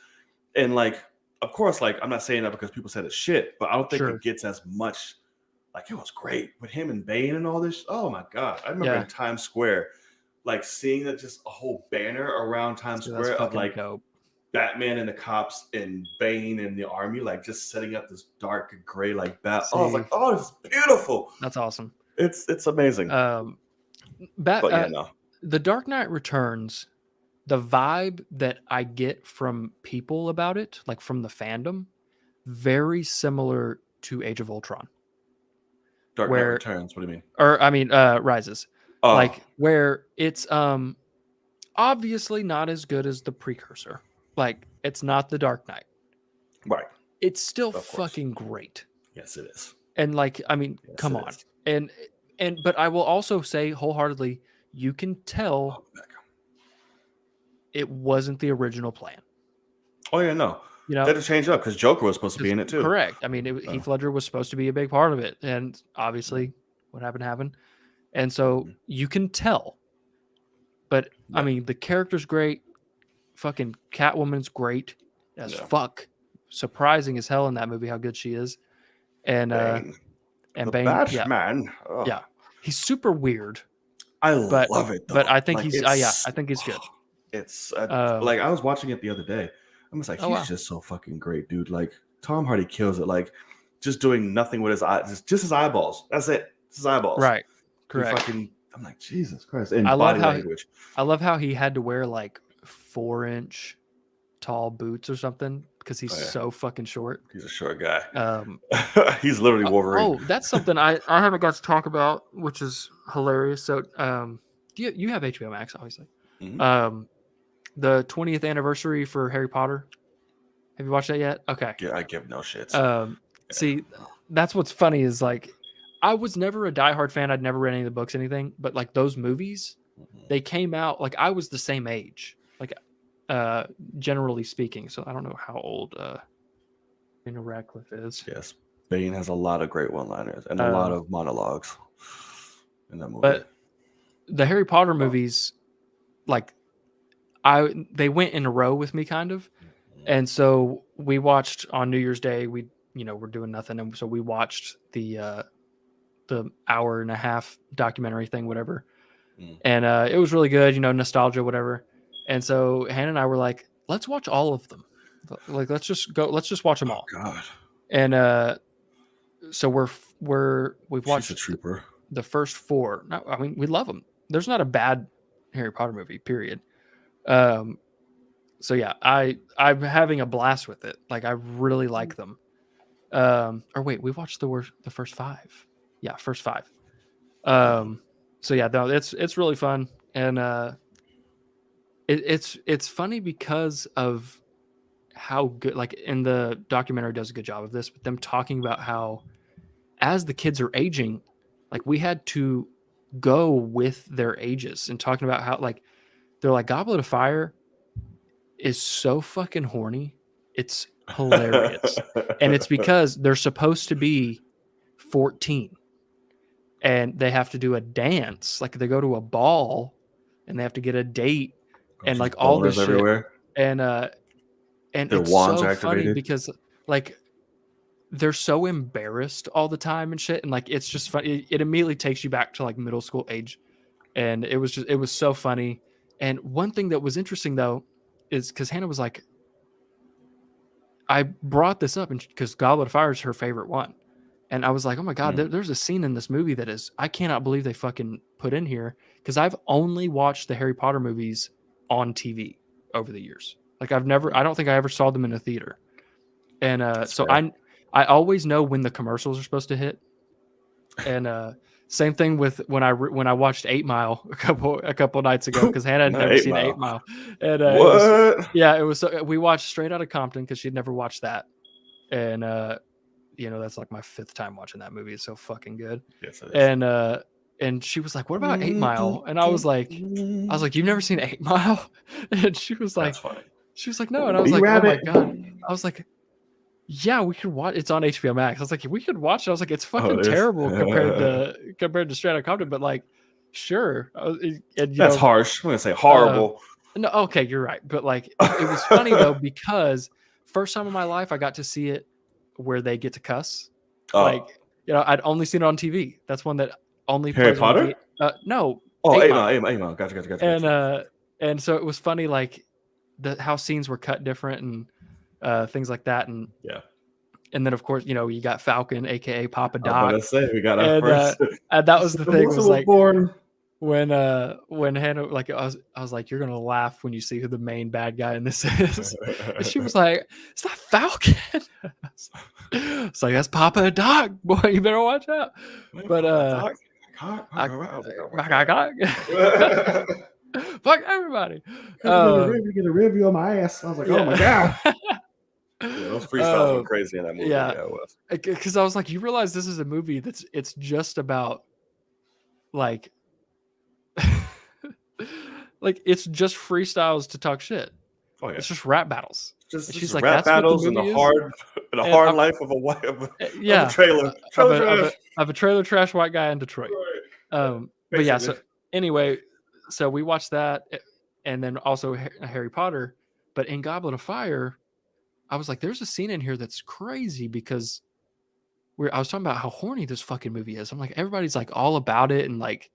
And like, of course, like I'm not saying that because people said it's shit, but I don't think Sure. it gets as much. Like, it was great with him and Bane and all this. Oh my god. I remember in Times Square, like seeing that just a whole banner around Times Square of like dope. Batman and the cops and Bane and the army, like just setting up this dark gray like bat. I was like, oh, it's beautiful. That's awesome. It's amazing. But yeah, no. The Dark Knight Returns, the vibe that I get from people about it, like from the fandom, very similar to Age of Ultron. Dark Knight Returns, what do you mean? Or I mean Rises. Oh. Like where it's obviously not as good as the precursor. Like it's not the Dark Knight. Right. It's still fucking great. Yes, it is. And like, I mean, come on. And but I will also say wholeheartedly, you can tell it wasn't the original plan. Oh yeah, no. You know, they had to change it up because Joker was supposed to be in it too. Correct. I mean, Heath Ledger was supposed to be a big part of it, and obviously, what happened. And so you can tell. But I mean, the character's great. Fucking Catwoman's great as fuck. Surprising as hell in that movie how good she is. And Bane, Batman. Yeah, he's super weird. I love it though. But I think he's I think he's good. It's like I was watching it the other day. I was like, he's just so fucking great, dude. Like Tom Hardy kills it. Like just doing nothing with his eyes, just his eyeballs. That's it. It's his eyeballs. Right. Correct. I'm like, Jesus Christ. And I love how he had to wear like 4-inch tall boots or something because he's so fucking short. He's a short guy. He's literally Wolverine. Oh, that's something I haven't got to talk about, which is hilarious. So, you have HBO Max, obviously. Mm-hmm. The 20th anniversary for Harry Potter. Have you watched that yet? Okay. Yeah, I give no shits. See, that's what's funny is like, I was never a diehard fan. I'd never read any of the books, anything, but like those movies, they came out like I was the same age, like generally speaking. So I don't know how old Daniel Radcliffe is. Yes, Bane has a lot of great one-liners and a lot of monologues in that movie. But the Harry Potter movies, like they went in a row with me kind of. And so we watched on New Year's Day, we're doing nothing. And so we watched the hour and a half documentary thing, whatever. And it was really good, nostalgia, whatever. And so Hannah and I were like, let's watch all of them. Like, let's just watch them all. Oh, God. And so we've watched She's a trooper. The first 4. No, I mean, we love them. There's not a bad Harry Potter movie, period. So yeah, I'm having a blast with it. Like I really like them. Or wait, we watched the first 5. Yeah, first 5. So yeah, no, it's really fun, and it's funny because of how good. Like in the documentary, does a good job of this, but them talking about how as the kids are aging, like we had to go with their ages, and talking about how like they're like Goblet of Fire is so fucking horny. It's hilarious. And it's because they're supposed to be 14 and they have to do a dance. Like they go to a ball and they have to get a date and like all this shit. Everywhere. And their it's wands so activated. Funny because like they're so embarrassed all the time and shit. And like, it's just funny. It immediately takes you back to like middle school age. and it was so funny. And one thing that was interesting though is because Hannah was like, I brought this up, and because Goblet of Fire is her favorite one, and I was like, oh my god, there's a scene in this movie that is I cannot believe they fucking put in here, because I've only watched the Harry Potter movies on TV over the years. Like I don't think I ever saw them in a theater, and That's so fair. I always know when the commercials are supposed to hit, and same thing with when I watched 8 Mile a couple nights ago, because Hannah had Not never Eight seen Mile. 8 Mile, and What? it was we watched Straight Outta Compton because she'd never watched that, and that's like my 5th time watching that movie. It's so fucking good. Yes, it is. And she was like, "What about 8 Mile?" And I was like, "You've never seen 8 Mile?" And she was That's like, funny. "No." And I was like, "Oh my B-Rabbit. god!" I was like, "Yeah, we could watch. It's on HBO Max." I was like, "We could watch it." I was like, "It's Oh, fucking it is. terrible compared to Straight Outta Compton," but like, sure. And That's harsh. I'm gonna say uh, horrible. no, okay, you're right. But like, it was funny though, because first time in my life I got to see it where they get to cuss. Like, I'd only seen it on TV. That's one that only Harry plays on Potter? no, Oh, 8 Eight Mile. Mile, Eight Mile, Eight Mile. Gotcha. And so it was funny, like how scenes were cut different and things like that, Yeah. and then of course you got Falcon, aka Papa I was about Doc, to say we got our and first. that was the thing, was was like born. when Hannah, like I was like, you're gonna laugh when you see who the main bad guy in this is, and she was like, it's not Falcon. It's like, that's Papa Doc, boy, you better watch out. But fuck everybody. Get a review on my ass. I was like, oh my god. Yeah, those freestyles went crazy in that movie. Yeah, Yeah, it was. Because I was like, you realize this is a movie it's just about like like it's just freestyles to talk shit. Oh yeah. It's just rap battles. Just she's like, rap that's what the battles and movie the is? hard life of a trailer. Of a trailer trash white guy in Detroit. Right. But yeah, so anyway, so we watched that, and then also Harry Potter. But in Goblet of Fire, I was like, there's a scene in here that's crazy, because I was talking about how horny this fucking movie is. I'm like, everybody's like all about it, and like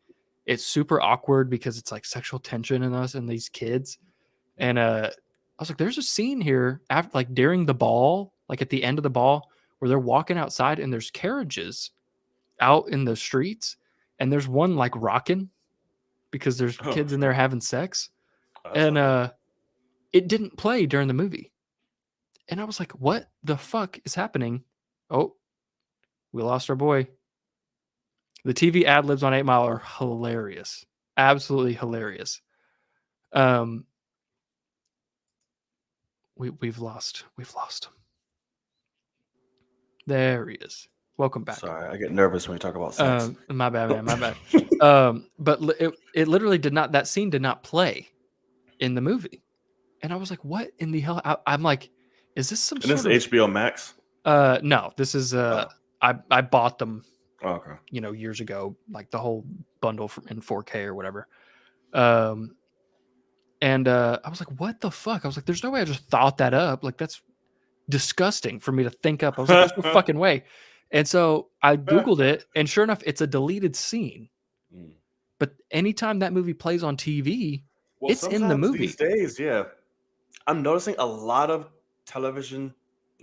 it's super awkward because it's like sexual tension in us and these kids. And I was like, there's a scene here after, like during the ball, like at the end of the ball, where they're walking outside and there's carriages out in the streets, and there's one like rocking because there's kids in there having sex. And it didn't play during the movie. And I was like, what the fuck is happening? Oh, we lost our boy. The TV ad libs on 8 Mile are hilarious. Absolutely hilarious. We've lost him. There he is. Welcome back. Sorry, I get nervous when you talk about sex. My bad, man. My bad. But it literally did not. That scene did not play in the movie, and I was like, "What in the hell?" I'm like, "Is this some sort of HBO Max?" No, this is I bought them. Oh, okay. Years ago, like the whole bundle in 4K or whatever. And I was like, "What the fuck?" I was like, "There's no way I just thought that up. Like that's disgusting for me to think up." I was like, "There's no fucking way." And so I Googled it, and sure enough, it's a deleted scene. But anytime that movie plays on TV, it's in the movie. These days, yeah. I'm noticing a lot of television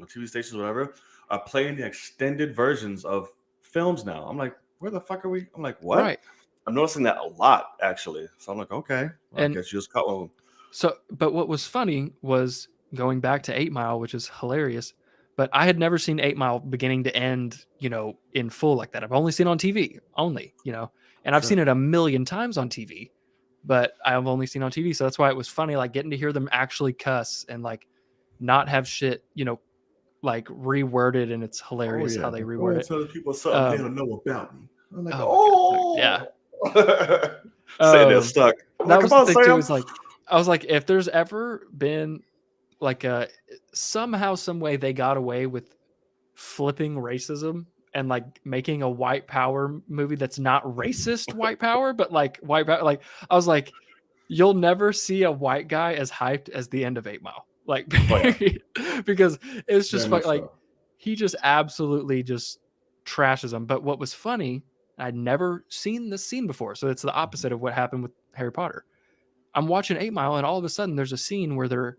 or TV stations, whatever, are playing the extended versions of films now. I'm like, where the fuck are we? I'm like, what? Right. I'm noticing that a lot, actually. So I'm like, okay. Well, I guess you just caught one of them. So, but what was funny was going back to 8 Mile, which is hilarious. But I had never seen 8 Mile beginning to end, in full like that. I've only seen it on TV, and I've seen it a million times on TV, but I've only seen it on TV. So that's why it was funny, like getting to hear them actually cuss and like not have shit, like reworded, and it's hilarious how they reword it. Tell people something they don't know about me. I'm like, yeah. Sitting there stuck. That was the thing too. Is like, I was like, if there's ever been like somehow, some way they got away with flipping racism and like making a white power movie that's not racist white power, but like white power, like I was like, you'll never see a white guy as hyped as the end of 8 Mile, like because it's just like he just absolutely just trashes them. But what was funny, I'd never seen this scene before. So it's the opposite of what happened with Harry Potter. I'm watching 8 Mile, and all of a sudden there's a scene where they're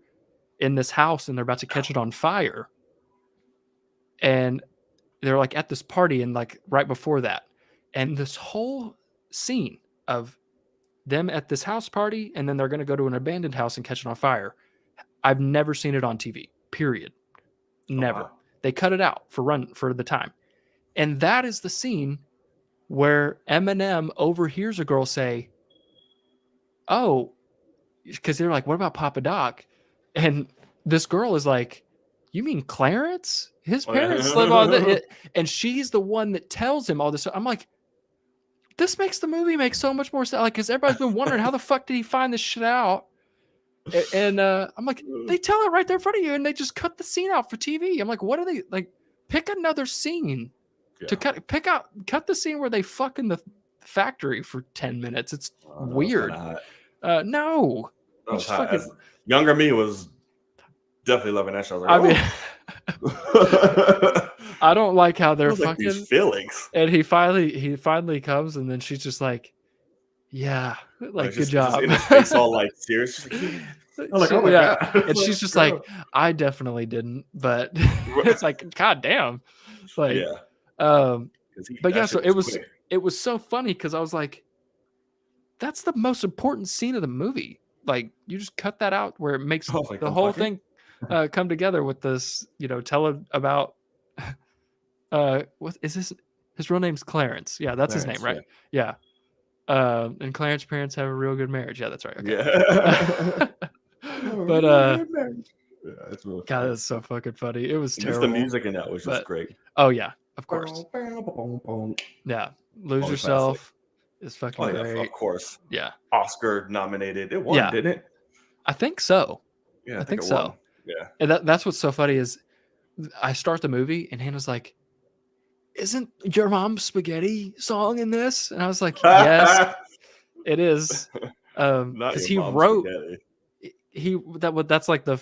in this house and they're about to catch it on fire. And they're like at this party, and like right before that. And this whole scene of them at this house party, and then they're going to go to an abandoned house and catch it on fire. I've never seen it on TV, period. Never. wow. They cut it out for the time. And that is the scene where Eminem overhears a girl say, oh, because they're like, what about Papa Doc? And this girl is like, you mean Clarence? His parents live on it. And she's the one that tells him all this. I'm like, this makes the movie make so much more sense. Like, because everybody's been wondering how the fuck did he find this shit out? And I'm like, they tell it right there in front of you, and they just cut the scene out for TV. I'm like, what are they like? Pick another scene to cut the scene where they fuck in the factory for 10 minutes. It's weird. No, Younger me was definitely loving that show. I mean, I don't like how they're fucking these feelings. And he finally comes, and then she's just like, yeah, like good job. Just in his face, all like serious. I'm like, oh my God. And she's just like, I definitely didn't, but it's like, God damn. Like, but yeah, so it was so funny because I was like, that's the most important scene of the movie. Like, you just cut that out where it makes the whole thing come together with this, tell him about what is this? His real name's Clarence. Yeah, that's his name, right? Yeah. And Clarence's parents have a real good marriage. Yeah, that's right. Okay. Yeah. But yeah, it's really God, that's so fucking funny. It was terrible. Just the music in that was just great. Oh yeah, of course. Yeah, Lose Yourself is fucking great. Of course. Yeah. Oscar nominated. It won, didn't it? I think so. Yeah, I think so. Won. Yeah. And that's what's so funny is I start the movie and Hannah's like, isn't your mom's spaghetti song in this? And I was like, yes, it is. Because he wrote spaghetti. That's like the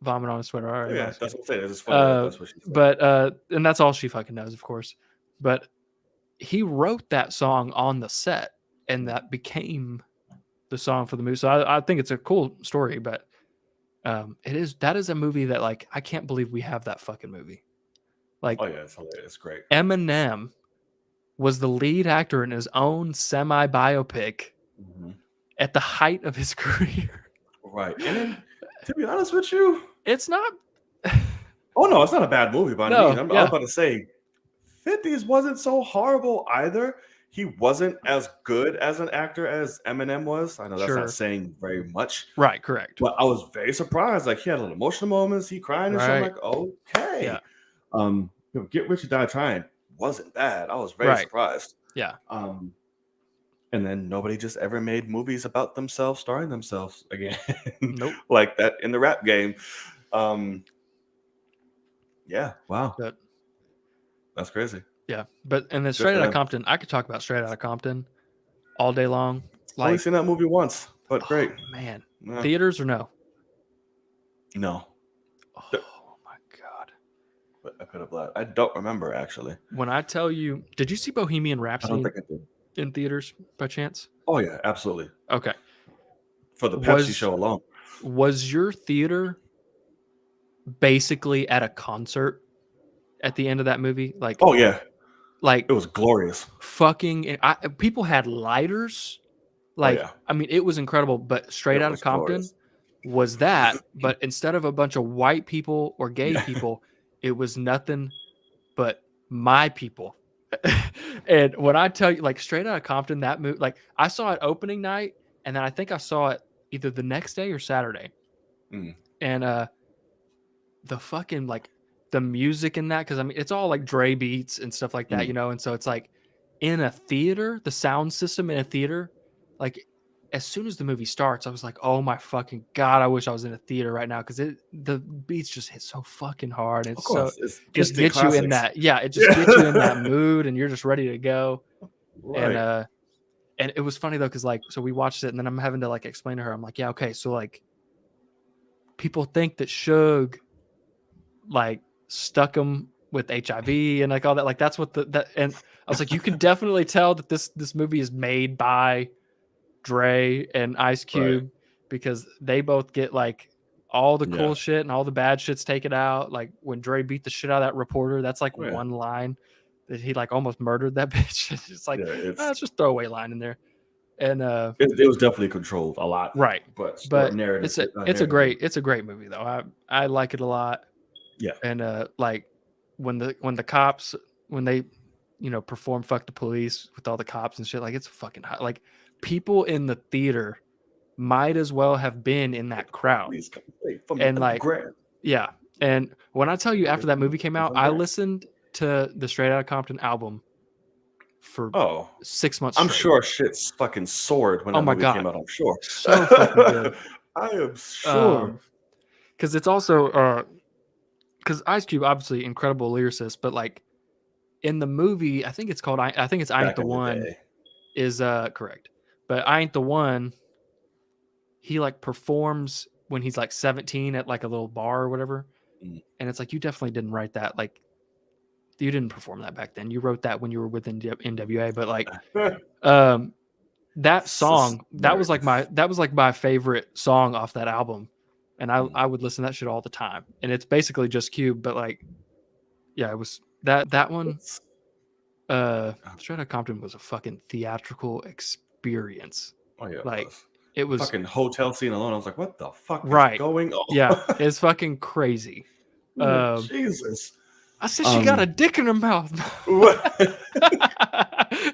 vomit on a sweater. All right, yeah, that's what I'm saying. It's funny. That's what she said. But and that's all she fucking knows, of course. But he wrote that song on the set, and that became the song for the movie. So I think it's a cool story, but that is a movie that, like, I can't believe we have that fucking movie. Like, oh yeah, it's hilarious. It's great. Eminem was the lead actor in his own semi-biopic at the height of his career. Right. And then, to be honest with you, it's not. Oh no, it's not a bad movie by any means. I was about to say, 50s wasn't so horrible either. He wasn't as good as an actor as Eminem was. I know that's not saying very much. Right, correct. But I was very surprised. Like, he had little emotional moments. He crying and shit. I'm like, okay. Yeah. Get Rich or Die Trying wasn't bad. I was very surprised. Yeah. And then nobody just ever made movies about themselves, starring themselves again. Nope. Like that in the rap game. Yeah. Wow. But, that's crazy. Yeah. But, and then Straight Outta Compton, I could talk about Straight Outta Compton all day long. I've only seen that movie once, but great. Man. Yeah. Theaters or no? No. Oh my God. But I could have left. I don't remember, actually. When I tell you, did you see Bohemian Rhapsody? I don't think I did. In theaters by chance? Oh yeah, absolutely. Okay. For the Pepsi show alone. Was your theater basically at a concert at the end of that movie? Like, oh yeah. Like, it was glorious. Fucking people had lighters. Like, I mean, it was incredible, but Straight Outta Compton was that, but instead of a bunch of white people or gay people, it was nothing but my people. And when I tell you, like, Straight Outta Compton, that movie, like, I saw it opening night, and then I think I saw it either the next day or Saturday. And the fucking, like, the music in that, because I mean, it's all like Dre beats and stuff like that, and so it's like in a theater, the sound system in a theater, like, as soon as the movie starts, I was like, oh my fucking God, I wish I was in a theater right now, because the beats just hit so fucking hard. It's so just gets you in that, it just gets you in that mood, and you're just ready to go. Right. And it was funny though, because, like, so we watched it, and then I'm having to, like, explain to her, I'm like, yeah, okay, so, like, people think that Suge, like, stuck him with HIV and like all that. Like that's what that and I was like, you can definitely tell that this movie is made by Dre and Ice Right. Cube because they both get like all the Yeah. cool shit and all the bad shit's taken out. Like when Dre beat the shit out of that reporter, that's like Oh, yeah. one line that he like almost murdered that bitch. It's like, Yeah. it's just throwaway line in there. And It was definitely controlled a lot, right. but short But narrative. it's a great movie though. I like it a lot. Yeah. And like when the cops when they perform fuck the police with all the cops and shit, like it's fucking hot. Like people in the theater might as well have been in that crowd. Please come away from And the like grand. yeah. And when I tell you after that movie came out, I Grand. listened to the Straight Outta Compton album for Oh, 6 months I'm straight. sure shit's fucking soared when Oh that my movie came God. out. I'm sure. So fucking good. I am sure. Because it's also because Ice Cube obviously incredible lyricist, but like in the movie, I think it's called I think it's I Ain't Back the in the One day. is correct. But I Ain't the One, he like performs when he's like 17 at like a little bar or whatever. Mm. And it's like you definitely didn't write that. Like you didn't perform that back then. You wrote that when you were with NWA, but like that song, that was like my favorite song off that album. And I would listen to that shit all the time. And it's basically just Cube, but like yeah, it was that one. Straight Outta Compton was a fucking theatrical experience. Oh yeah, Like it was fucking hotel scene alone. I was like, what the fuck is right. going on? Yeah, it's fucking crazy. Jesus. I said she got a dick in her mouth. What?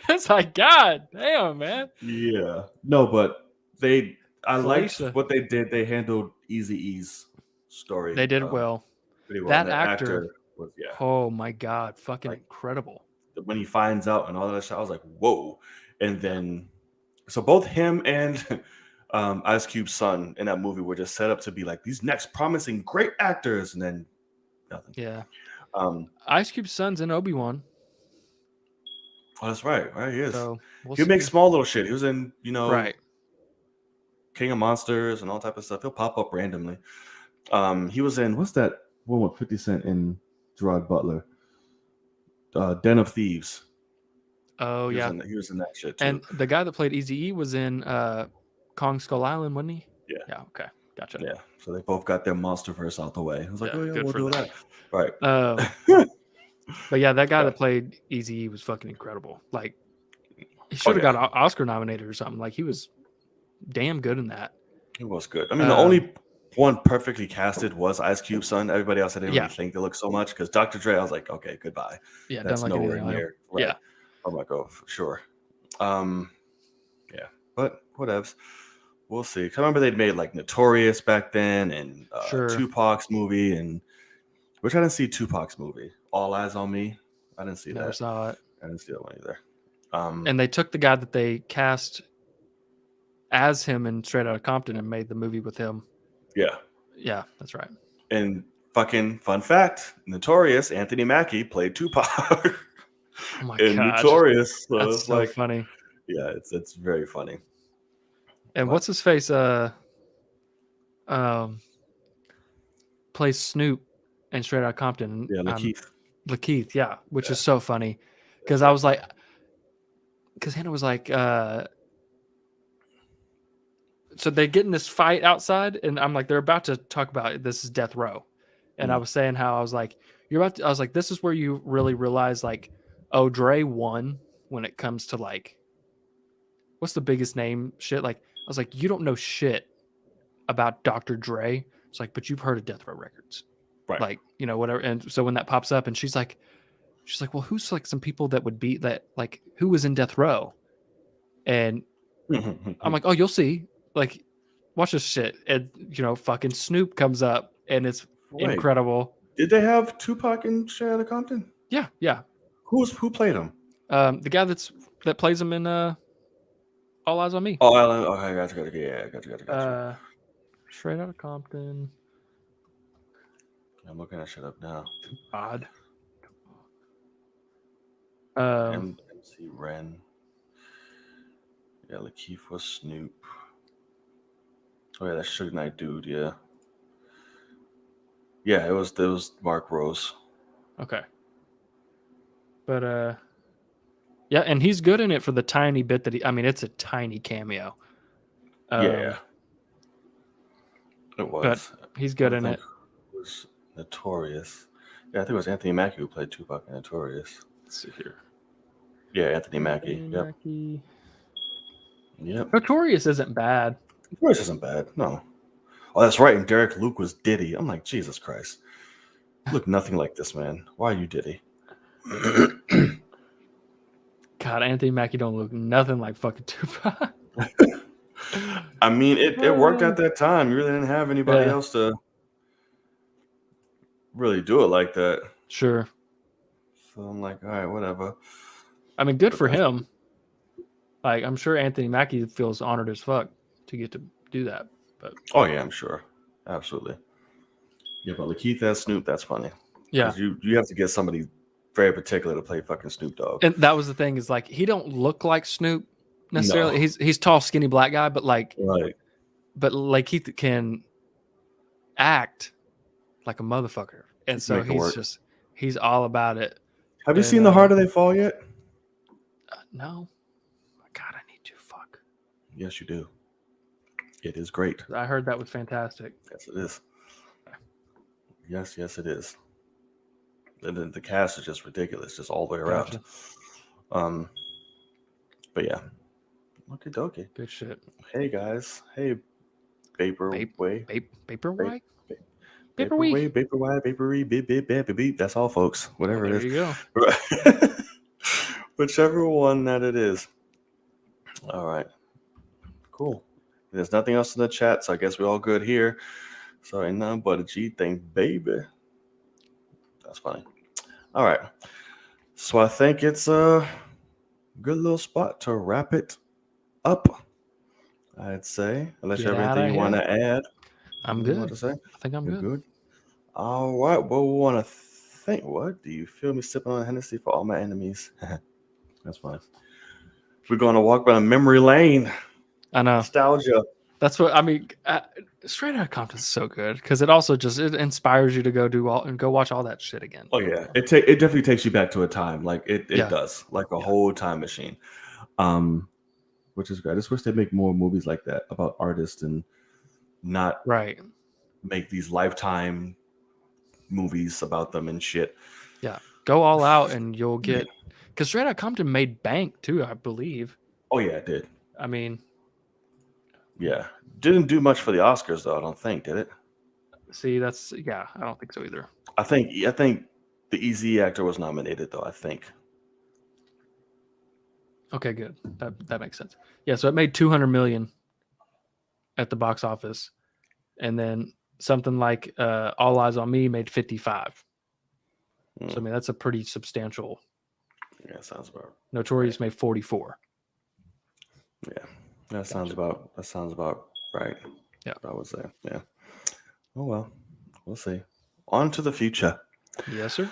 It's like God damn, man. Yeah. No, but I liked Felicia. what they did. They handled Eazy-E's story. They did well. Pretty well. That And the actor was oh my God, fucking like, incredible. when he finds out and all that shit, I was like, whoa. And then so both him and Ice Cube's son in that movie were just set up to be like these next promising great actors, and then nothing. Yeah. Ice Cube's son's in Obi-Wan. Oh, that's right. Right, he is. So He'll make small little shit. He was in, right. King of Monsters and all type of stuff. He'll pop up randomly. He was in what's that one with 50 Cent and Gerard Butler? Den of Thieves. Oh he yeah, he was in that shit too. And the guy that played Eazy-E was in Kong Skull Island, wasn't he? Yeah. Yeah. Okay. Gotcha. Yeah. So they both got their MonsterVerse out the way. I was like, Yeah, oh yeah, good we'll for do them. that. Right. But yeah, that guy that played Eazy-E was fucking incredible. Like he should have got Oscar nominated or something. Like he was damn good in that. He was good. I mean, the only one perfectly casted was Ice Cube's son. Everybody else I didn't really think they looked so much because Dr. Dre, I was like, okay, goodbye. Yeah, that's like nowhere near. Right. Yeah. I'm like, oh, for sure. Yeah, but whatevs. We'll see. I remember they'd made like Notorious back then and Tupac's movie, and which I didn't see Tupac's movie. All Eyes on Me. I didn't see that. Never saw it. I didn't see that one either. And they took the guy that they cast as him in Straight Outta Compton and made the movie with him. Yeah. Yeah, that's right. And fucking fun fact, Notorious, Anthony Mackie played Tupac. Oh my god. Notorious. So that's it's so like, funny. Yeah, it's very funny. And what's his face? Plays Snoop in Straight Outta Compton. Yeah, Lakeith. Lakeith, yeah, which is so funny because I was like, because Hannah was like, so they get in this fight outside, and I'm like, they're about to talk about this is death row, and I was saying how I was like, I was like, this is where you really realize like, oh, Dre won when it comes to like, what's the biggest name shit? Like, I was like, you don't know shit about Dr. Dre. It's like, but you've heard of Death Row Records, right? Like, whatever. And so when that pops up, and she's like, well, who's like some people that would be that, like, who was in Death Row? And I'm like, oh, you'll see. Like, watch this shit. And fucking Snoop comes up, and it's incredible. Did they have Tupac in Straight Outta Compton? Yeah, yeah. Who played him? The guy that plays him in All Eyes on Me. Oh, okay, gotcha. Yeah, gotcha. Straight Outta Compton. I'm looking that shit up now. Odd. MC Ren. Yeah, Lakeith was Snoop. Oh yeah, that Suge Knight dude. Yeah. Yeah, it was Mark Rose. Okay. But yeah, and he's good in it for the tiny bit that I mean, it's a tiny cameo. Yeah, it But was. he's I good in think it. it was Notorious. Yeah, I think it was Anthony Mackie who played Tupac in Notorious. Let's see here. Yeah, Anthony Mackie. Anthony Yep. Mackie. Yep. Notorious isn't bad. Notorious isn't bad. No. Oh, that's right. And Derek Luke was Diddy. I'm like, Jesus Christ. You look nothing like this man. Why are you Diddy? God, Anthony Mackie don't look nothing like fucking Tupac. I mean, it worked at that time. You really didn't have anybody Yeah. else to really do it like that. Sure. So I'm like, all right, whatever. I mean, good But for that's, him. Like, I'm sure Anthony Mackie feels honored as fuck to get to do that. But oh yeah, I'm sure. Absolutely. Yeah, but Lakeith as Snoop, that's funny. yeah. Because you have to get somebody very particular to play fucking Snoop Dogg. And that was the thing, is like he don't look like Snoop necessarily. No. He's tall, skinny black guy, but like Right. he can act like a motherfucker. And so Make it work. he's all about it. Have you And, seen The Harder They Fall yet? no. God, I need to fuck. Yes, you do. It is great. I heard that was fantastic. Yes, it is. Yes, it is. And then the cast is just ridiculous, just all the way around. Gotcha. But yeah. Okay. Good shit. Hey guys. Hey, Vaporway. Vaporway? Vaporway, beep. That's all, folks. Whatever it is. There you go. Whichever one that it is. All right. Cool. There's nothing else in the chat, so I guess we're all good here. So ain't nothing but a G thing, baby. That's funny. All right. So I think it's a good little spot to wrap it up, I'd say. Unless you have anything you want to add. I'm good. To say? I think I'm good. All right. Well, we want to think. What? Do you feel me sipping on Hennessy for all my enemies? That's fine. We're going to walk down memory lane. I know. Nostalgia. That's what I mean. Straight Outta Compton is so good because it also just it inspires you to go watch all that shit again. Oh yeah, it definitely takes you back to a time. Like it does, like a whole time machine. Which is great. I just wish they make more movies like that about artists and not make these Lifetime movies about them and shit. Yeah, go all out and you'll get because Straight Outta Compton made bank too, I believe. Oh yeah, it did. I mean. Yeah. Didn't do much for the Oscars though, I don't think, did it? See, I don't think so either. I think the Easy actor was nominated though, I think. Okay, good. That makes sense. Yeah, so it made 200 million at the box office. And then something like All Eyes on Me made 55. So I mean that's a pretty substantial. Yeah, sounds about. Notorious made 44. Yeah. That sounds about right. Yeah. I would say. Yeah. Oh well. We'll see. On to the future. Yes, sir.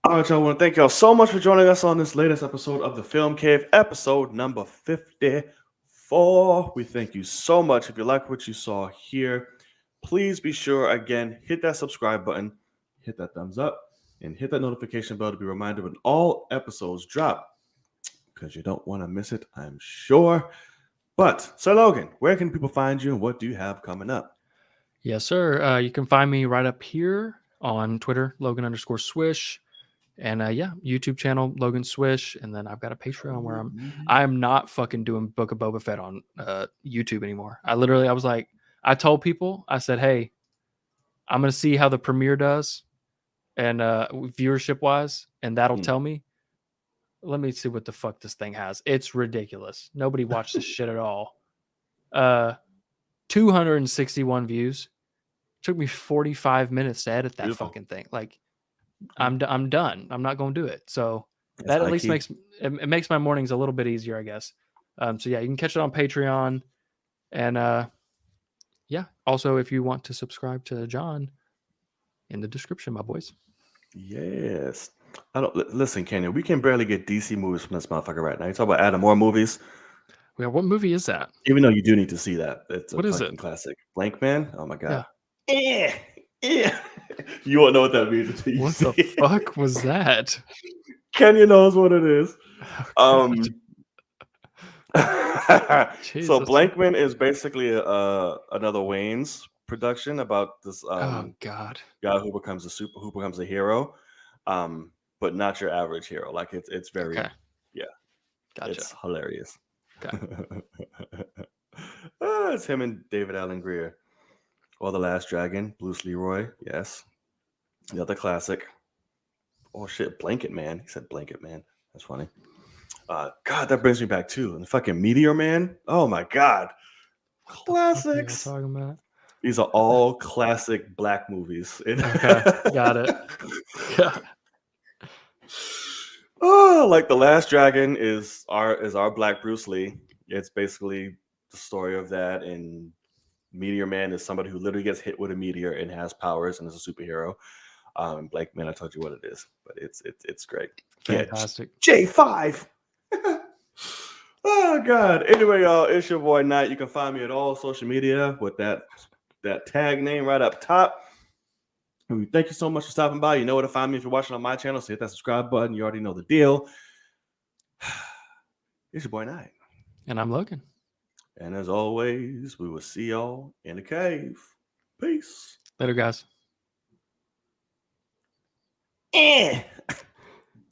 All right, y'all. I want to thank y'all so much for joining us on this latest episode of the Film Cave, episode number 54. We thank you so much. If you like what you saw here, please be sure, again, hit that subscribe button, hit that thumbs up, and hit that notification bell to be reminded when all episodes drop, because you don't want to miss it, I'm sure. But, Sir Logan, where can people find you and what do you have coming up? Yes, sir. You can find me right up here on Twitter, Logan_Swish. And YouTube channel, Logan Swish. And then I've got a Patreon where I'm not fucking doing Book of Boba Fett on YouTube anymore. I was like, I told people, I said, hey, I'm going to see how the premiere does and viewership wise. And that'll tell me. Let me see what the fuck this thing has. It's ridiculous. Nobody watched this shit at all. 261 views. Took me 45 minutes to edit that fucking thing. Like, I'm done. I'm not going to do it. So that at least makes my mornings a little bit easier, I guess. So yeah, you can catch it on Patreon. And also if you want to subscribe to John, in the description, my boys. Yes. Listen, Kenyon, we can barely get DC movies from this motherfucker right now. You talk about adding more movies. Yeah, what movie is that? Even though you do need to see that. It's what a is fucking it? Classic. Blank Man? Oh my god. Yeah. You won't know what that means until you what see the fuck was that? Kenya knows what it is. Oh, God. So Jesus. Blankman is basically another Wayne's production about this Oh, God. guy who becomes a hero, but not your average hero. Like it's Okay. very yeah, Gotcha. it's hilarious. Okay. It's him and David Allen Greer. Or The Last Dragon, Bruce Leroy, yes. The other classic. Oh shit, Blanket Man. He said Blanket Man. That's funny. God, that brings me back too. And the fucking Meteor Man. Oh my god. What the fuck are y'all Classics. talking about? These are all classic black movies. Okay. Got it. God. Oh, like The Last Dragon is our Black Bruce Lee. It's basically the story of that, and Meteor Man is somebody who literally gets hit with a meteor and has powers and is a superhero. Blank Man, I told you what it is, but it's great. Yeah, Fantastic. J5. Oh god. Anyway, y'all, it's your boy Knight. You can find me at all social media with that tag name right up top. Thank you so much for stopping by. You know where to find me if you're watching on my channel. So hit that subscribe button. You already know the deal. It's your boy Knight. And I'm Logan. And as always, we will see y'all in the cave. Peace. Later, guys. Eh.